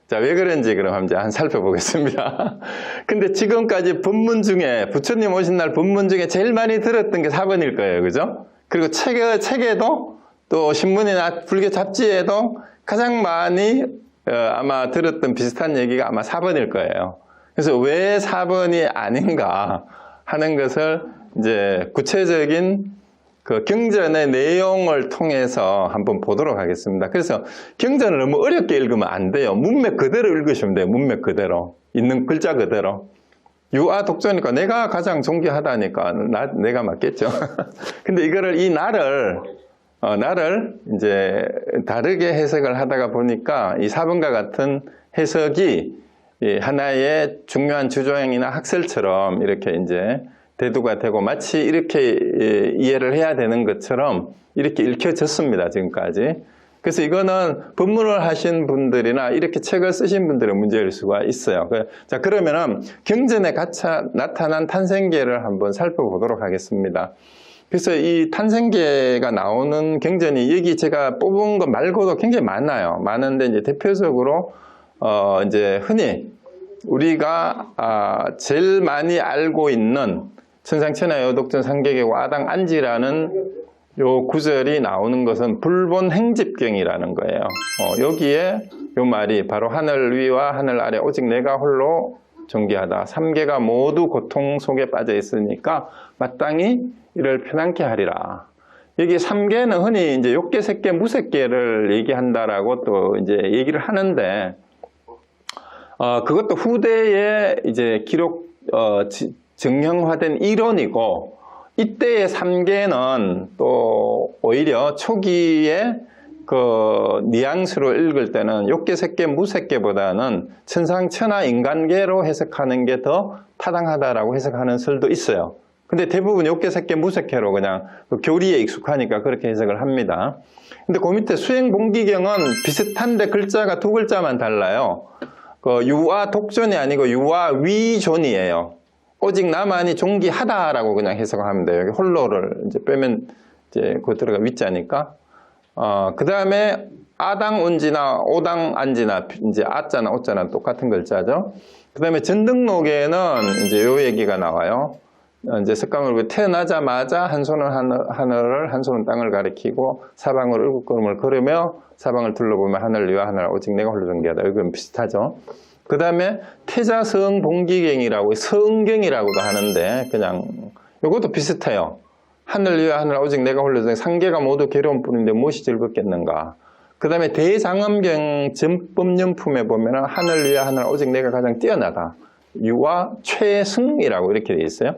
자, 왜 그런지 그럼 한번 살펴보겠습니다. 근데 지금까지 본문 중에, 부처님 오신 날 본문 중에 제일 많이 들었던 게 4번일 거예요. 그죠? 그리고 책에도 또 신문이나 불교 잡지에도 가장 많이 아마 들었던 비슷한 얘기가 아마 4번일 거예요. 그래서 왜 4번이 아닌가 하는 것을 이제 구체적인 그 경전의 내용을 통해서 한번 보도록 하겠습니다. 그래서 경전을 너무 어렵게 읽으면 안 돼요. 문맥 그대로 읽으시면 돼요. 문맥 그대로. 있는 글자 그대로. 유아 독존이니까 내가 가장 존귀하다니까 내가 맞겠죠. 근데 이거를 나를 이제 다르게 해석을 하다가 보니까 이 4번과 같은 해석이 하나의 중요한 주조행이나 학설처럼 이렇게 이제 대두가 되고 마치 이렇게 이해를 해야 되는 것처럼 이렇게 읽혀졌습니다, 지금까지. 그래서 이거는 법문을 하신 분들이나 이렇게 책을 쓰신 분들의 문제일 수가 있어요. 자, 그러면은 경전에 나타난 탄생계를 한번 살펴보도록 하겠습니다. 그래서 이 탄생계가 나오는 경전이 여기 제가 뽑은 것 말고도 굉장히 많아요. 많은데 이제 대표적으로 이제 흔히 우리가 제일 많이 알고 있는 천상천하 여독전 상계계고 아당 안지라는 요 구절이 나오는 것은 불본 행집경이라는 거예요. 여기에 요 말이 바로 하늘 위와 하늘 아래 오직 내가 홀로 존귀하다. 3계가 모두 고통 속에 빠져 있으니까 마땅히 이를 편안케 하리라. 여기 3계는 흔히 이제 욕계, 색계, 무색계를 얘기한다라고 또 이제 얘기를 하는데, 그것도 후대에 이제 정형화된 이론이고, 이때의 3계는 또 오히려 초기에 그 뉘앙스로 읽을 때는 욕계, 색계, 무색계보다는 천상천하 인간계로 해석하는 게 더 타당하다라고 해석하는 설도 있어요. 근데 대부분 욕계, 색계, 무색계로 그냥 그 교리에 익숙하니까 그렇게 해석을 합니다. 근데 그 밑에 수행봉기경은 비슷한데 글자가 2글자만 달라요. 그 유아 독존이 아니고 유아 위존이에요. 오직 나만이 존귀하다라고 그냥 해석하면 돼요. 여기 홀로를 이제 빼면 이제 그 들어가 위자니까. 그 다음에 아당 운지나 오당 안지나 이제 아자나 오자나 똑같은 글자죠. 그 다음에 전등록에는 이제 요 얘기가 나와요. 이제 석가모니 태어나자마자 한 손은 하늘을 한 손은 땅을 가리키고 사방을 일곱 걸음을 걸으며 사방을 둘러보며 하늘 위와 하늘 오직 내가 홀로 존귀하다. 이건 비슷하죠. 그 다음에 태자성 봉기경이라고 성경이라고도 하는데 그냥 이것도 비슷해요. 하늘 위와 하늘 오직 내가 홀로 존귀하다. 상계가 모두 괴로운 뿐인데 무엇이 즐겁겠는가. 그 다음에 대장엄경 전법연품에 보면 하늘 위와 하늘 오직 내가 가장 뛰어나다. 유와 최승이라고 이렇게 되어 있어요.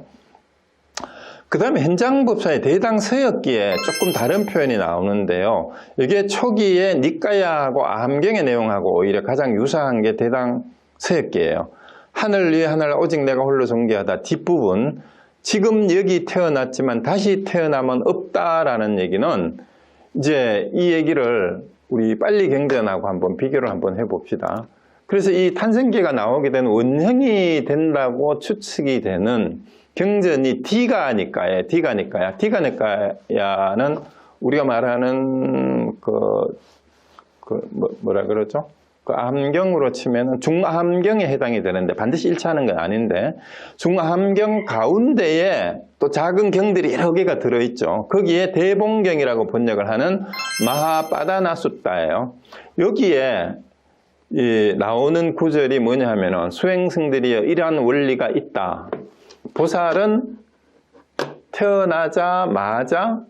그 다음에 현장법사의 대당서역기에 조금 다른 표현이 나오는데요. 이게 초기에 니까야하고 아함경의 내용하고 오히려 가장 유사한 게 대당서역기예요. 하늘 위에 하늘 오직 내가 홀로 존귀하다. 뒷부분 지금 여기 태어났지만 다시 태어나면 없다라는 얘기는 이제 이 얘기를 우리 빨리 경전하고 한번 비교를 한번 해봅시다. 그래서 이 탄생기가 나오게 되는 원형이 된다고 추측이 되는 경전이 디가니까야. 디가니까야는 우리가 말하는 뭐라 그러죠? 그 암경으로 치면은 중암경에 해당이 되는데 반드시 일치하는 건 아닌데 중암경 가운데에 또 작은 경들이 여러 개가 들어있죠. 거기에 대봉경이라고 번역을 하는 마하빠다나숫다예요. 여기에 나오는 구절이 뭐냐 하면은 수행승들이여 이러한 원리가 있다. 보살은 태어나자마자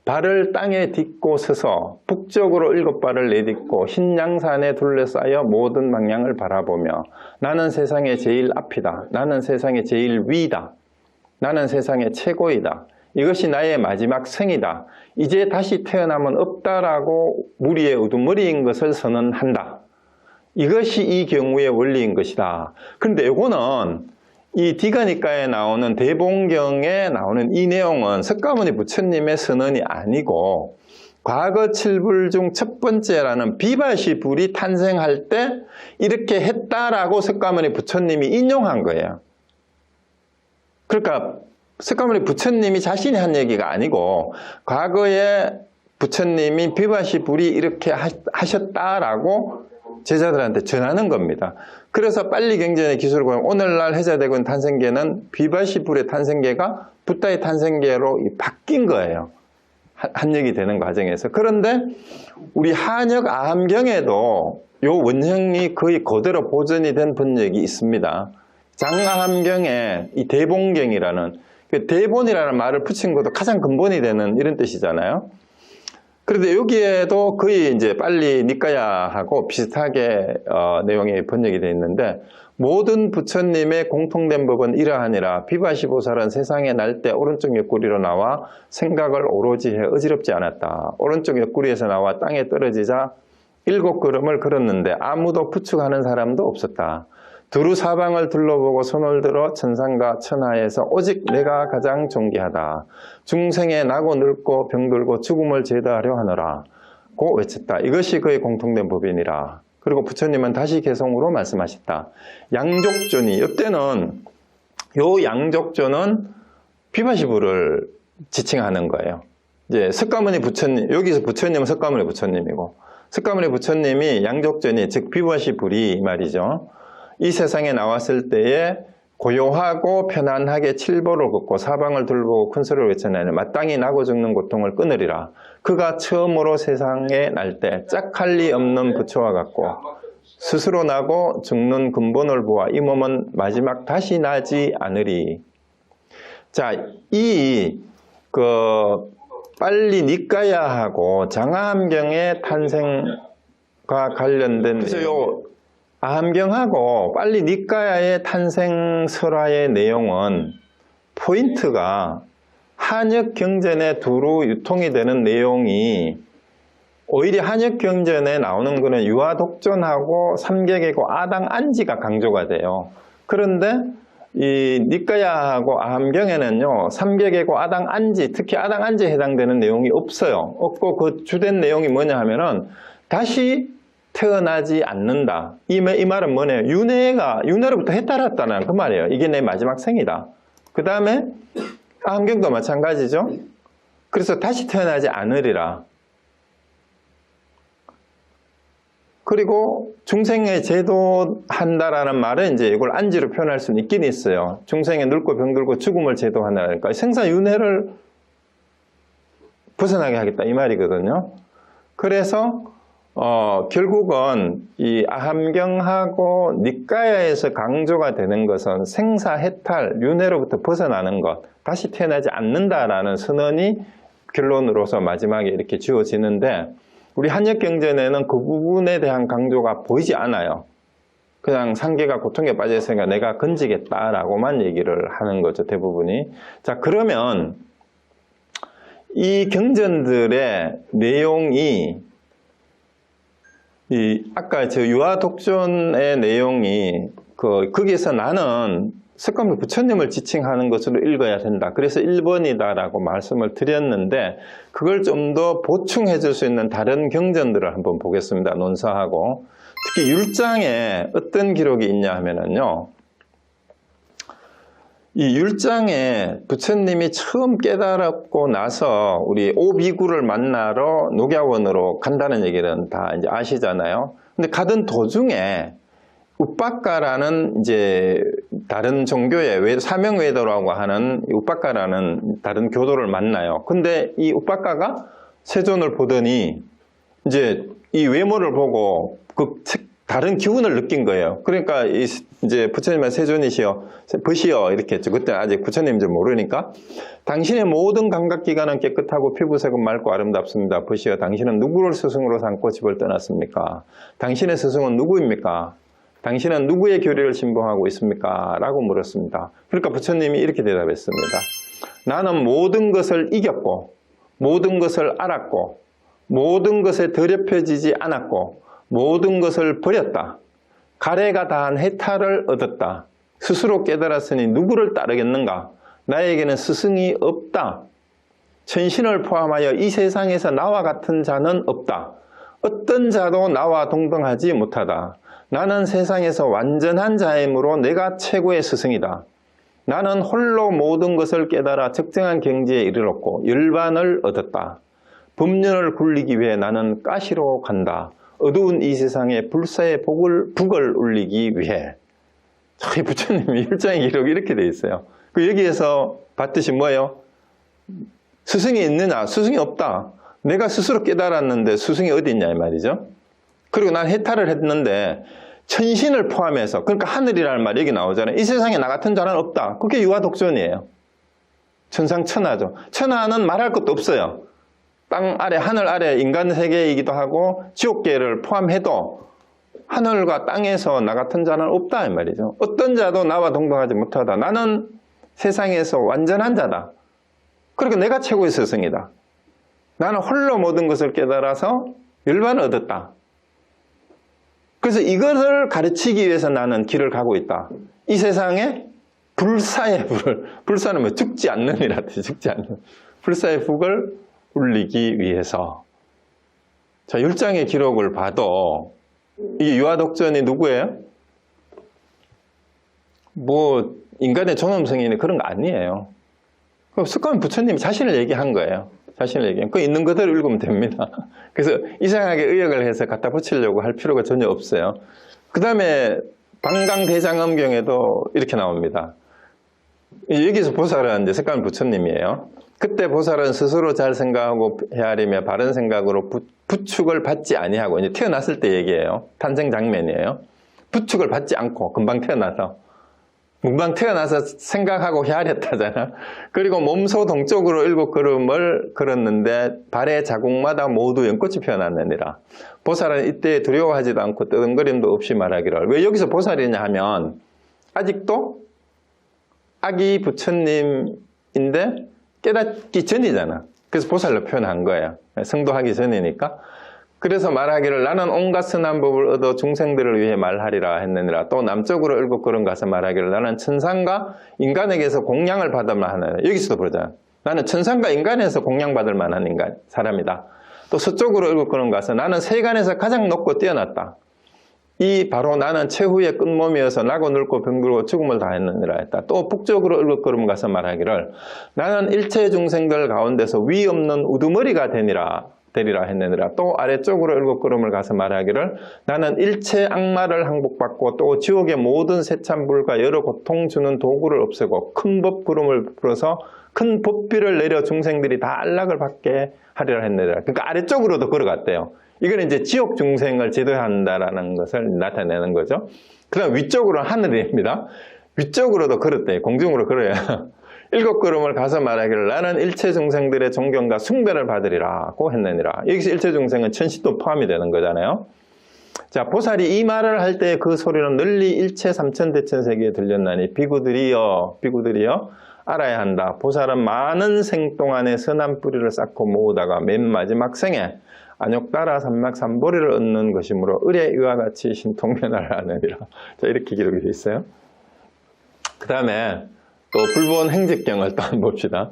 발을 땅에 딛고 서서 북쪽으로 7발을 내딛고 흰 양산에 둘러싸여 모든 방향을 바라보며 나는 세상의 제일 앞이다. 나는 세상의 제일 위다. 나는 세상의 최고이다. 이것이 나의 마지막 생이다. 이제 다시 태어나면 없다라고 무리의 우두머리인 것을 선언한다. 이것이 이 경우의 원리인 것이다. 그런데 이거는 이 디가니까에 나오는 대봉경에 나오는 이 내용은 석가모니 부처님의 선언이 아니고 과거 7불 중 첫 번째라는 비바시 불이 탄생할 때 이렇게 했다라고 석가모니 부처님이 인용한 거예요. 그러니까 석가모니 부처님이 자신이 한 얘기가 아니고 과거에 부처님이 비바시 불이 이렇게 하셨다라고 제자들한테 전하는 겁니다. 그래서 빨리 경전의 기술을 보면 오늘날 해자대군 탄생계는 비바시불의 탄생계가 붓다의 탄생계로 바뀐 거예요. 한역이 되는 과정에서. 그런데 우리 한역 아함경에도 요 원형이 거의 그대로 보존이 된 번역이 있습니다. 장아함경에 이 대봉경이라는 대본이라는 말을 붙인 것도 가장 근본이 되는 이런 뜻이잖아요. 그런데 여기에도 거의 이제 빨리 니까야하고 비슷하게 내용이 번역이 되어 있는데 모든 부처님의 공통된 법은 이러하니라. 비바시보살은 세상에 날 때 오른쪽 옆구리로 나와 생각을 오로지 해 어지럽지 않았다. 오른쪽 옆구리에서 나와 땅에 떨어지자 7걸음을 걸었는데 아무도 부축하는 사람도 없었다. 두루 사방을 둘러보고 손을 들어 천상과 천하에서 오직 내가 가장 존귀하다. 중생에 나고 늙고 병들고 죽음을 제다하려 하노라. 고 외쳤다. 이것이 그의 공통된 법이니라. 그리고 부처님은 다시 개성으로 말씀하셨다. 양족존이 이때는 요 양족존은 비바시불을 지칭하는 거예요. 이제 석가모니 부처님, 여기서 부처님은 석가모니 부처님이고 석가모니 부처님이 양족존이 즉 비바시불이 말이죠. 이 세상에 나왔을 때에 고요하고 편안하게 칠보를 걷고 사방을 둘보고 큰 소리를 외쳐내는 마땅히 나고 죽는 고통을 끊으리라. 그가 처음으로 세상에 날 때 짝할 리 없는 부처와 같고 스스로 나고 죽는 근본을 보아 이 몸은 마지막 다시 나지 않으리. 자, 빨리 니까야하고 장아함경의 탄생과 관련된 그래서 요 아함경하고 빨리 니까야의 탄생 설화의 내용은 포인트가 한역 경전에 두루 유통이 되는 내용이 오히려 한역 경전에 나오는 것은 유아독존하고 삼계계고 아당 안지가 강조가 돼요. 그런데 이 니까야하고 아함경에는요 삼계계고 아당 안지, 특히 아당 안지에 해당되는 내용이 없어요. 없고 그 주된 내용이 뭐냐 하면은 다시 태어나지 않는다. 이 말은 뭐네요? 윤회로부터 해탈했다는 그 말이에요. 이게 내 마지막 생이다. 그 다음에 아함경도 마찬가지죠. 그래서 다시 태어나지 않으리라. 그리고 중생에 제도한다라는 말은 이제 이걸 안지로 표현할 수는 있긴 있어요. 중생에 늙고 병들고 죽음을 제도한다니까 생사윤회를 벗어나게 하겠다 이 말이거든요. 그래서 결국은 이 아함경하고 니까야에서 강조가 되는 것은 생사해탈, 윤회로부터 벗어나는 것, 다시 태어나지 않는다라는 선언이 결론으로서 마지막에 이렇게 지어지는데 우리 한역경전에는 그 부분에 대한 강조가 보이지 않아요. 그냥 상계가 고통에 빠져 있으니까 내가 건지겠다라고만 얘기를 하는 거죠, 대부분이. 자, 그러면 이 경전들의 내용이 아까 저 유아독존의 내용이 거기에서 나는 석가모니 부처님을 지칭하는 것으로 읽어야 된다. 그래서 1번이다라고 말씀을 드렸는데 그걸 좀 더 보충해 줄 수 있는 다른 경전들을 한번 보겠습니다. 논사하고. 특히 율장에 어떤 기록이 있냐 하면은요. 이 율장에 부처님이 처음 깨달았고 나서 우리 오비구를 만나러 녹야원으로 간다는 얘기는 다 이제 아시잖아요. 근데 가던 도중에 우빠까라는 이제 다른 종교의 사명외도라고 하는 우빠까라는 다른 교도를 만나요. 근데 이 우빠까가 세존을 보더니 이제 이 외모를 보고 그 다른 기운을 느낀 거예요. 그러니까 이제 부처님은 세존이시여, 보시여 이렇게 했죠. 그때 아직 부처님인지 모르니까 당신의 모든 감각기관은 깨끗하고 피부색은 맑고 아름답습니다. 보시여, 당신은 누구를 스승으로 삼고 집을 떠났습니까? 당신의 스승은 누구입니까? 당신은 누구의 교리를 신봉하고 있습니까? 라고 물었습니다. 그러니까 부처님이 이렇게 대답했습니다. 나는 모든 것을 이겼고 모든 것을 알았고 모든 것에 더럽혀지지 않았고 모든 것을 버렸다. 가래가 다한 해탈을 얻었다. 스스로 깨달았으니 누구를 따르겠는가? 나에게는 스승이 없다. 천신을 포함하여 이 세상에서 나와 같은 자는 없다. 어떤 자도 나와 동등하지 못하다. 나는 세상에서 완전한 자이므로 내가 최고의 스승이다. 나는 홀로 모든 것을 깨달아 적정한 경지에 이르렀고 열반을 얻었다. 법륜을 굴리기 위해 나는 가시로 간다. 어두운 이 세상에 불사의 북을 울리기 위해. 저희 부처님이 율장의 기록이 이렇게 돼 있어요. 그 여기에서 봤듯이 뭐예요? 스승이 있느냐? 스승이 없다. 내가 스스로 깨달았는데 스승이 어디 있냐 이 말이죠. 그리고 난 해탈을 했는데 천신을 포함해서, 그러니까 하늘이라는 말이 여기 나오잖아요. 이 세상에 나 같은 자는 없다. 그게 유아독존이에요. 천상천하죠. 천하는 말할 것도 없어요. 땅 아래, 하늘 아래 인간 세계이기도 하고 지옥계를 포함해도 하늘과 땅에서 나 같은 자는 없다 이 말이죠. 어떤 자도 나와 동등하지 못하다. 나는 세상에서 완전한 자다. 그러니까 내가 최고의 스승이다. 나는 홀로 모든 것을 깨달아서 열반을 얻었다. 그래서 이것을 가르치기 위해서 나는 길을 가고 있다. 이 세상에 불사의 북을, 불사는 뭐 죽지 않느니라, 죽지 않는 불사의 북을 울리기 위해서. 자, 율장의 기록을 봐도 이게 유아독존이 누구예요? 뭐 인간의 존엄성이니 그런 거 아니에요. 석가모니 부처님이 자신을 얘기한 거예요. 자신을 얘기한. 그 있는 그대로 읽으면 됩니다. 그래서 이상하게 의역을 해서 갖다 붙이려고 할 필요가 전혀 없어요. 그 다음에 방강대장엄경에도 이렇게 나옵니다. 여기서 보살은 이제 석가모니 부처님이에요. 그때 보살은 스스로 잘 생각하고 헤아리며 바른 생각으로 부축을 받지 아니하고, 이제 태어났을 때 얘기예요. 탄생 장면이에요. 부축을 받지 않고 금방 태어나서 생각하고 헤아렸다잖아. 그리고 몸소 동쪽으로 7걸음을 걸었는데 발의 자국마다 모두 연꽃이 피어났느니라. 보살은 이때 두려워하지도 않고 뜨끔거림도 없이 말하기를. 왜 여기서 보살이냐 하면 아직도 아기 부처님인데 깨닫기 전이잖아. 그래서 보살로 표현한 거예요. 성도하기 전이니까. 그래서 말하기를 나는 온갖 선한 법을 얻어 중생들을 위해 말하리라 했느니라. 또 남쪽으로 7걸음 가서 말하기를 나는 천상과 인간에게서 공양을 받을 만하느니라. 여기서도 보자. 나는 천상과 인간에서 공양받을 만한 사람이다. 또 서쪽으로 일곱걸음 가서 나는 세간에서 가장 높고 뛰어났다. 이 바로 나는 최후의 끝몸이어서 나고 늙고 병들고 죽음을 다했느니라 했다. 또 북쪽으로 일곱걸음 가서 말하기를 나는 일체 중생들 가운데서 위 없는 우두머리가 되리라 했느니라. 또 아래쪽으로 일곱걸음을 가서 말하기를 나는 일체 악마를 항복받고 또 지옥의 모든 세찬불과 여러 고통 주는 도구를 없애고 큰 법구름을 불어서 큰 법비를 내려 중생들이 다 안락을 받게 하리라 했느니라. 그러니까 아래쪽으로도 걸어갔대요. 이건 이제 지옥 중생을 제도한다라는 것을 나타내는 거죠. 그 다음 위쪽으로는 하늘입니다. 위쪽으로도 걸었대요. 공중으로 걸어야. 일곱 걸음을 가서 말하기를 나는 일체 중생들의 존경과 숭배를 받으리라고 했느니라. 여기서 일체 중생은 천시도 포함이 되는 거잖아요. 자, 보살이 이 말을 할 때 그 소리는 널리 일체 삼천대천세계에 들렸나니 비구들이여 알아야 한다. 보살은 많은 생 동안에 선한 뿌리를 쌓고 모으다가 맨 마지막 생에 안욕따라 삼막삼보리를 얻는 것이므로 을에 이와 같이 신통면화를 하느니라. 자, 이렇게 기록이 되어 있어요. 그 다음에 또 불보원 행집경을 또 한번 봅시다.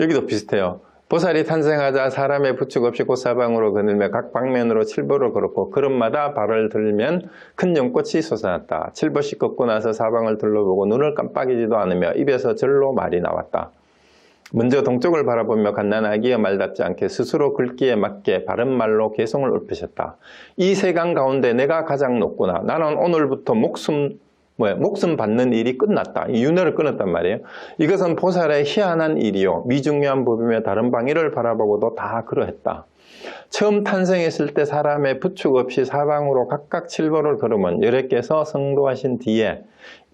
여기도 비슷해요. 보살이 탄생하자 사람의 부축 없이 곧 사방으로 거닐며 각 방면으로 칠보를 걸었고 걸음마다 발을 들면 큰 연꽃이 솟아났다. 칠보씩 걷고 나서 사방을 둘러보고 눈을 깜빡이지도 않으며 입에서 절로 말이 나왔다. 먼저 동쪽을 바라보며 갓난아기여 말답지 않게 스스로 글귀에 맞게 바른 말로 개성을 읊으셨다. 이 세간 가운데 내가 가장 높구나. 나는 오늘부터 목숨 받는 일이 끝났다. 이 윤회를 끊었단 말이에요. 이것은 보살의 희한한 일이요 미중요한 법이며 다른 방위를 바라보고도 다 그러했다. 처음 탄생했을 때 사람의 부축 없이 사방으로 각각 칠보를 걸으면 여래께서 성도하신 뒤에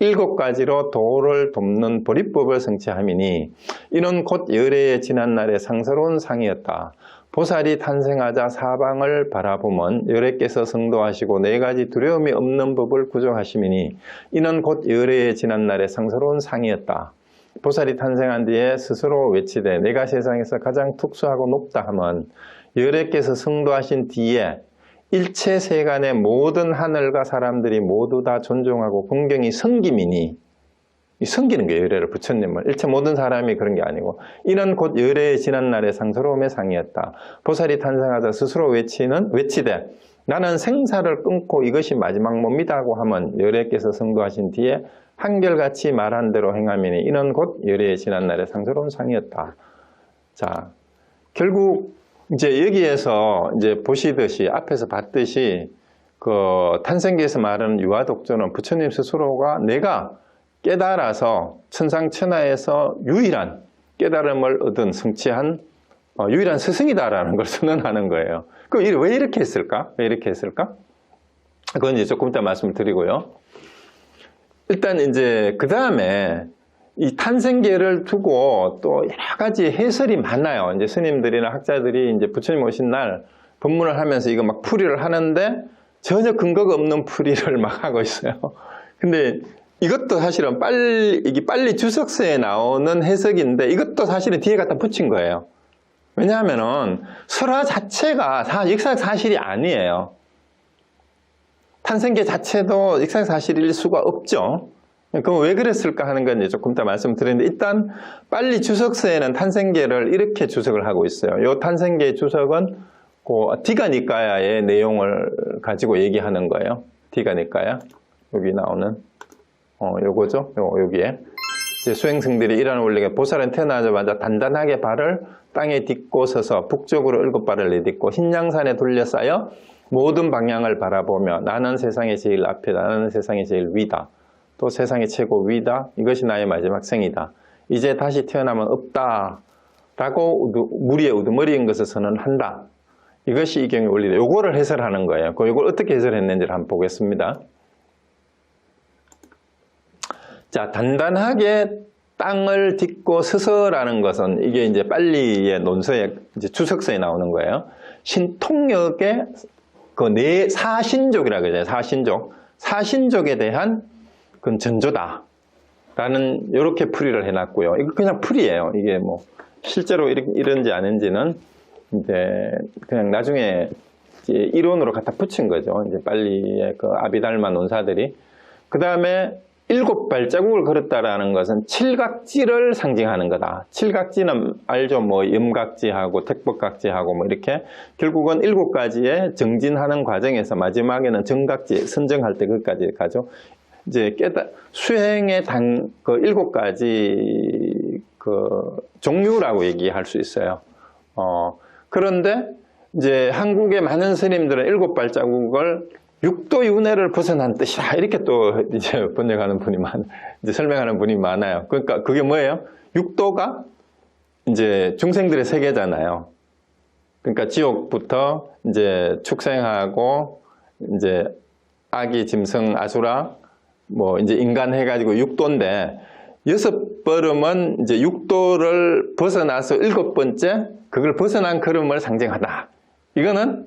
7가지로 도를 돕는 보리법을 성취함이니 이는 곧 열애의 지난 날의 상스러운 상이었다. 보살이 탄생하자 사방을 바라보면 열애께서 성도하시고 4가지 두려움이 없는 법을 구조하심이니 이는 곧 열애의 지난 날의 상스러운 상이었다. 보살이 탄생한 뒤에 스스로 외치되 내가 세상에서 가장 특수하고 높다 하면 열애께서 성도하신 뒤에 일체 세간의 모든 하늘과 사람들이 모두 다 존중하고恭경이 성김이니 이 성기는 게 열애를 부처님을 일체 모든 사람이 그런 게 아니고 이는 곧 열애의 지난 날의 상스러움의 상이었다. 보살이 탄생하자 스스로 외치되 나는 생사를 끊고 이것이 마지막 몸이다 하고 하면 열애께서 성도하신 뒤에 한결같이 말한 대로 행함이니 이는 곧 열애의 지난 날의 상스러운 상이었다. 자, 결국 이제 여기에서 이제 보시듯이 앞에서 봤듯이 그 탄생기에서 말하는 유아독존은 부처님 스스로가 내가 깨달아서 천상천하에서 유일한 깨달음을 얻은 성취한 유일한 스승이다라는 걸 선언하는 거예요. 그럼 왜 이렇게 했을까? 왜 이렇게 했을까? 그건 이제 조금 이따 말씀을 드리고요. 일단 이제 그 다음에 이 탄생계를 두고 또 여러 가지 해설이 많아요. 이제 스님들이나 학자들이 이제 부처님 오신 날 법문을 하면서 이거 막 풀이를 하는데 전혀 근거가 없는 풀이를 막 하고 있어요. 근데 이것도 사실은 빨리 주석서에 나오는 해석인데 이것도 사실은 뒤에 갖다 붙인 거예요. 왜냐하면은 설화 자체가 역사 사실이 아니에요. 탄생계 자체도 역사 사실일 수가 없죠. 그럼 왜 그랬을까 하는 건 이제 조금 이따 말씀드리는데 일단 빨리 주석서에는 탄생계를 이렇게 주석을 하고 있어요. 이 탄생계 주석은 그 디가니까야의 내용을 가지고 얘기하는 거예요. 디가니까야 여기 나오는 요거죠. 여기에 이제 수행승들이 이러한 원리가 보살은 태어나자마자 단단하게 발을 땅에 딛고 서서 북쪽으로 7발을 내딛고 흰양산에 둘러싸여 모든 방향을 바라보며 나는 세상에 제일 앞이다. 나는 세상에 제일 위다. 또 세상의 최고 위다. 이것이 나의 마지막 생이다. 이제 다시 태어나면 없다. 라고 무리의 우두머리인 것을 선언한다. 이것이 이경의 원리다. 요거를 해설하는 거예요. 이걸 어떻게 해설했는지를 한번 보겠습니다. 자, 단단하게 땅을 딛고 서서라는 것은 이게 이제 빨리의 논서에 이제 주석서에 나오는 거예요. 신통력의 그 사신족이라고 그러죠. 사신족에 대한 그건 전조다. 라는 이렇게 풀이를 해놨고요. 이거 그냥 풀이에요. 이게 뭐 실제로 이런지 아닌지는 이제 그냥 나중에 이제 이론으로 갖다 붙인 거죠. 이제 빨리의 그 아비달마 논사들이. 그 다음에 7발자국을 걸었다라는 것은 칠각지를 상징하는 거다. 칠각지는 알죠? 뭐 염각지하고 택법각지하고 뭐 이렇게 결국은 7가지의 정진하는 과정에서 마지막에는 정각지 선정할 때 거기까지 가죠. 이제 수행의 그 7가지 그 종류라고 얘기할 수 있어요. 그런데 이제 한국의 많은 스님들은 7발자국을 육도윤회를 벗어난 뜻이다. 이렇게 또 이제 번역하는 분이 이제 설명하는 분이 많아요. 그러니까 그게 뭐예요? 육도가 이제 중생들의 세계잖아요. 그러니까 지옥부터 이제 축생하고 이제 아기, 짐승, 아수라, 뭐 이제 인간 해가지고 육도인데 6걸음은 이제 육도를 벗어나서 7번째 그걸 벗어난 걸음을 상징하다. 이거는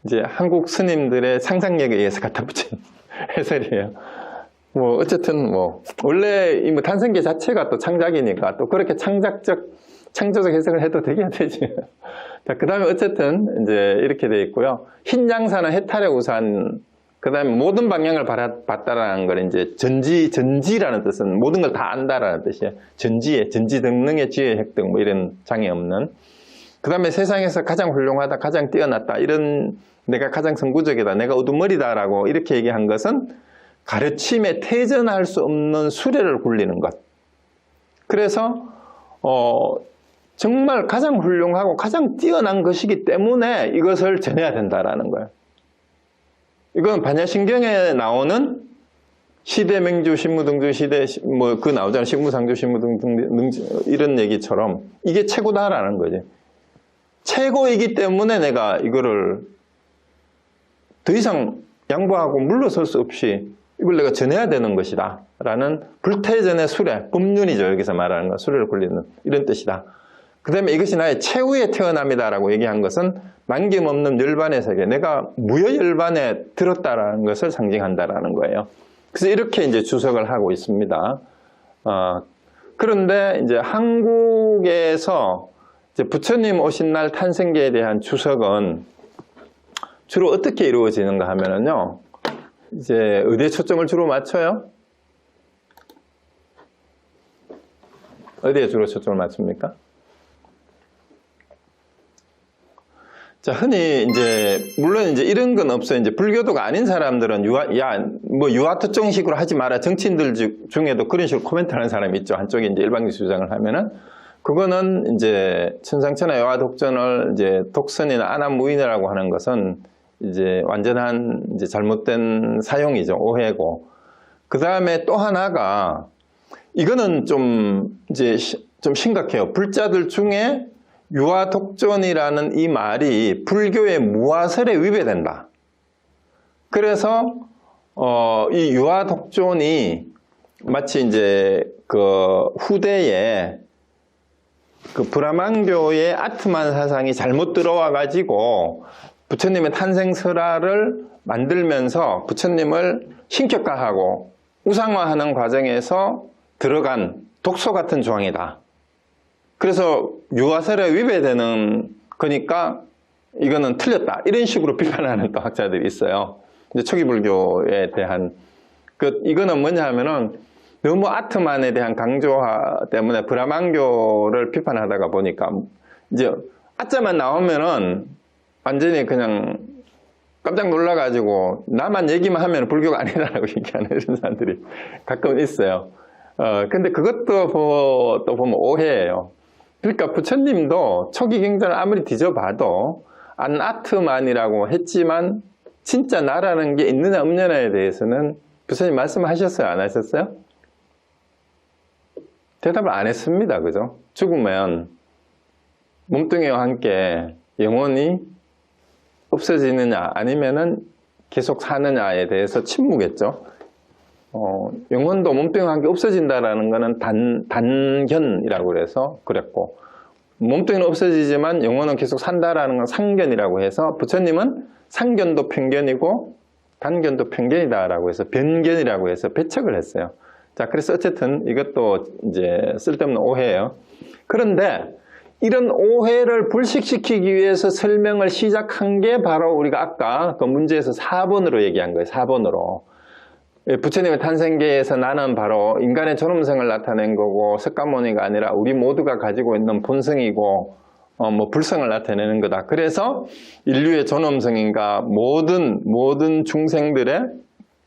이제 한국 스님들의 상상력에 의해서 갖다 붙인 해설이에요. 뭐 어쨌든 뭐 원래 이 뭐 탄생계 자체가 또 창작이니까 또 그렇게 창조적 해석을 해도 되지. 자, 그다음에 어쨌든 이제 이렇게 돼 있고요. 흰 양산은 해탈의 우산. 그다음에 모든 방향을 봤다라는 걸 이제 전지라는 뜻은 모든 걸 다 안다라는 뜻이에요. 전지 등능의 지혜 획득 뭐 이런 장애 없는. 그다음에 세상에서 가장 훌륭하다, 가장 뛰어났다, 이런 내가 가장 선구적이다, 내가 우두머리다라고 이렇게 얘기한 것은 가르침에 태전할 수 없는 수레를 굴리는 것. 그래서 정말 가장 훌륭하고 가장 뛰어난 것이기 때문에 이것을 전해야 된다라는 거예요. 이건 반야신경에 나오는 시대명주, 신무등주, 뭐 그 나오잖아요. 식무상주, 신무등주 이런 얘기처럼 이게 최고다라는 거지. 최고이기 때문에 내가 이거를 더 이상 양보하고 물러설 수 없이 이걸 내가 전해야 되는 것이다 라는 불태전의 수레, 법륜이죠. 여기서 말하는 건 수레를 굴리는 이런 뜻이다. 그 다음에 이것이 나의 최후의 태어남이다 라고 얘기한 것은 남김없는 열반의 세계, 내가 무여열반에 들었다라는 것을 상징한다라는 거예요. 그래서 이렇게 이제 주석을 하고 있습니다. 그런데 이제 한국에서 이제 부처님 오신 날 탄생계에 대한 주석은 주로 어떻게 이루어지는가 하면은요, 이제 어디에 초점을 주로 맞춰요? 어디에 주로 초점을 맞춥니까? 자, 흔히 이제 물론 이제 이런 건 없어요. 이제 불교도가 아닌 사람들은 유아특종식으로 하지 마라. 정치인들 중에도 그런 식으로 코멘트하는 사람이 있죠. 한쪽이 이제 일방적 주장을 하면은 그거는 이제 천상천하 여화독전을 이제 독선이나 안함무인이라고 하는 것은 이제 완전한 이제 잘못된 사용이죠. 오해고. 그 다음에 또 하나가 이거는 좀 이제 좀 심각해요. 불자들 중에 유아독존이라는 이 말이 불교의 무화설에 위배된다. 그래서 이 유아독존이 마치 이제 그 후대에 그 브라만교의 아트만 사상이 잘못 들어와 가지고 부처님의 탄생설화를 만들면서 부처님을 신격화하고 우상화하는 과정에서 들어간 독소 같은 조항이다. 그래서 유아설에 위배되는 거니까 이거는 틀렸다. 이런 식으로 비판하는 또 학자들이 있어요. 이제 초기 불교에 대한 이거는 뭐냐 하면은 너무 아트만에 대한 강조화 때문에 브라만교를 비판하다가 보니까 이제 아자만 나오면은 완전히 그냥 깜짝 놀라가지고 나만 얘기만 하면 불교가 아니라고 얘기하는 이런 사람들이 가끔 있어요. 근데 그것도 또 보면 오해예요. 그러니까 부처님도 초기 경전을 아무리 뒤져봐도 안아트만이라고 했지만 진짜 나라는 게 있느냐 없느냐에 대해서는 부처님 말씀하셨어요? 안 하셨어요? 대답을 안 했습니다. 그죠? 죽으면 몸뚱이와 함께 영혼이 없어지느냐 아니면은 계속 사느냐에 대해서 침묵했죠. 영혼도 몸뚱이와 함께 없어진다라는 것은 단견이라고 그래서 그랬고, 몸뚱이는 없어지지만 영혼은 계속 산다라는 건 상견이라고 해서 부처님은 상견도 편견이고 단견도 편견이다라고 해서 변견이라고 해서 배척을 했어요. 자, 그래서 어쨌든 이것도 이제 쓸데없는 오해예요. 그런데 이런 오해를 불식시키기 위해서 설명을 시작한 게 바로 우리가 아까 그 문제에서 4번으로 얘기한 거예요. 4번으로. 부처님의 탄생계에서 나는 바로 인간의 존엄성을 나타낸 거고 석가모니가 아니라 우리 모두가 가지고 있는 본성이고 뭐 불성을 나타내는 거다. 그래서 인류의 존엄성인가 모든 중생들의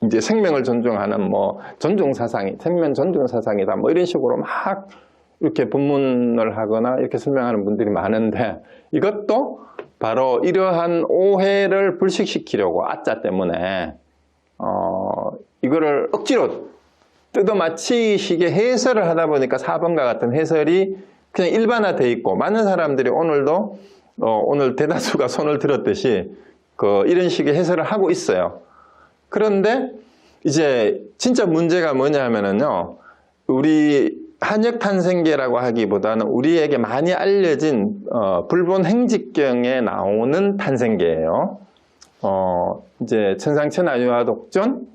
이제 생명을 존중하는 뭐 존중 사상이 생명 존중 사상이다. 뭐 이런 식으로 막 이렇게 본문을 하거나 이렇게 설명하는 분들이 많은데 이것도 바로 이러한 오해를 불식시키려고 아짜 때문에 이거를 억지로 뜯어맞히식의 해설을 하다 보니까 4번과 같은 해설이 그냥 일반화되어 있고 많은 사람들이 오늘도 오늘 대다수가 손을 들었듯이 이런 식의 해설을 하고 있어요. 그런데 이제 진짜 문제가 뭐냐 하면은요, 우리 한역탄생계라고 하기보다는 우리에게 많이 알려진 불본 행직경에 나오는 탄생계예요. 이제 천상천하유화독존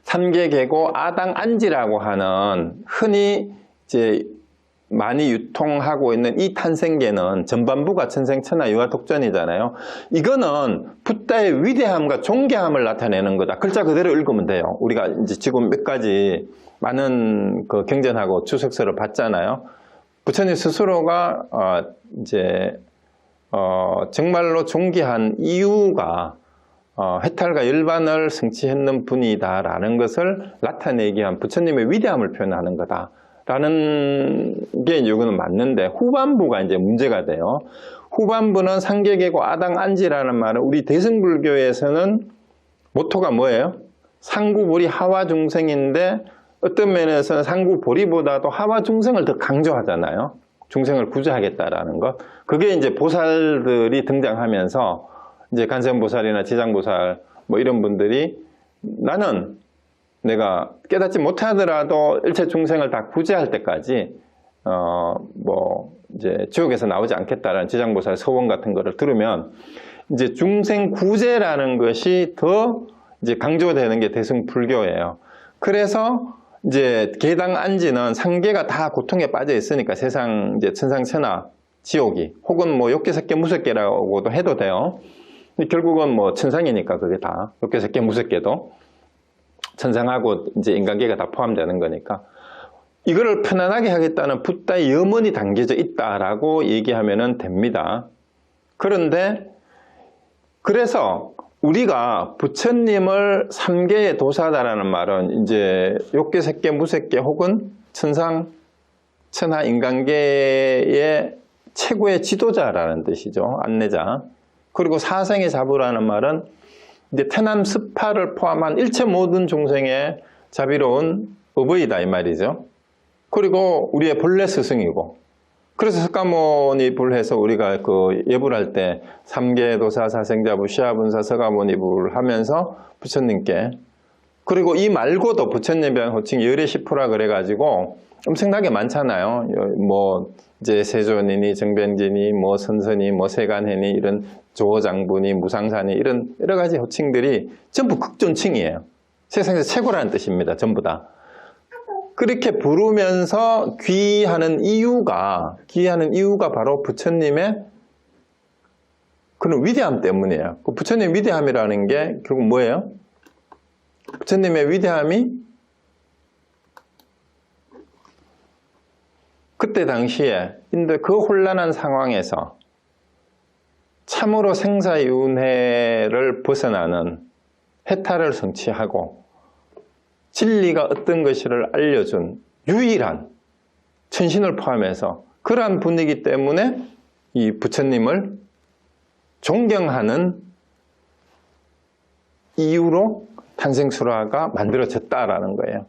삼계계고 아당안지라고 하는 흔히 이제 많이 유통하고 있는 이 탄생계는 전반부가 천상천하유화독존이잖아요. 이거는 붓다의 위대함과 존귀함을 나타내는 거다. 글자 그대로 읽으면 돼요. 우리가 이제 지금 몇 가지 많은 그 경전하고 주석서를 봤잖아요. 부처님 스스로가 이제 정말로 존귀한 이유가 해탈과 열반을 성취했는 분이다라는 것을 나타내기 위한 부처님의 위대함을 표현하는 거다라는 게 이거는 맞는데 후반부가 이제 문제가 돼요. 후반부는 상계계고 아당안지라는 말은 우리 대승불교에서는 모토가 뭐예요? 상구보리 하와중생인데 어떤 면에서는 상구보리보다도 하와중생을 더 강조하잖아요. 중생을 구제하겠다라는 것. 그게 이제 보살들이 등장하면서 이제 간세음보살이나 지장보살 뭐 이런 분들이 나는 내가 깨닫지 못하더라도 일체 중생을 다 구제할 때까지 뭐 이제 지옥에서 나오지 않겠다라는 지장보살 서원 같은 거를 들으면 이제 중생 구제라는 것이 더 이제 강조되는 게 대승불교예요. 그래서 이제 계당 안지는 상계가 다 고통에 빠져 있으니까 세상 이제 천상천하 지옥이 혹은 뭐 욕계색계 무색계라고도 해도 돼요. 결국은 뭐 천상이니까 그게 다 욕계색계 무색계도 천상하고 이제 인간계가 다 포함되는 거니까 이거를 편안하게 하겠다는 붓다의 염원이 담겨져 있다라고 얘기하면 됩니다. 그런데 그래서 우리가 부처님을 삼계의 도사다라는 말은 이제 욕계색계 무색계 혹은 천상 천하 인간계의 최고의 지도자라는 뜻이죠. 안내자. 그리고 사생의 자부라는 말은 이제 태남 스파를 포함한 일체 모든 종생의 자비로운 어버이다 이 말이죠. 그리고 우리의 본래 스승이고, 그래서 석가모니 불해서 우리가 그 예불 할 때 삼계도사 사생자부 시아분사 서가모니 불 하면서 부처님께, 그리고 이 말고도 부처님에 대한 호칭이 열애시푸라 그래가지고 엄청나게 많잖아요. 뭐 이제 세존이니 정변진이 뭐 선선이 뭐 세간해니 이런 조장분이 무상산이 이런 여러 가지 호칭들이 전부 극존칭이에요. 세상에서 최고라는 뜻입니다. 전부 다. 그렇게 부르면서 귀하는 이유가 바로 부처님의 그런 위대함 때문이에요. 그 부처님의 위대함이라는 게 결국 뭐예요? 부처님의 위대함이 그때 당시에 그 혼란한 상황에서 참으로 생사윤회를 벗어나는 해탈을 성취하고 진리가 어떤 것을 알려준 유일한 천신을 포함해서 그러한 분이기 때문에 이 부처님을 존경하는 이유로 탄생수라가 만들어졌다라는 거예요.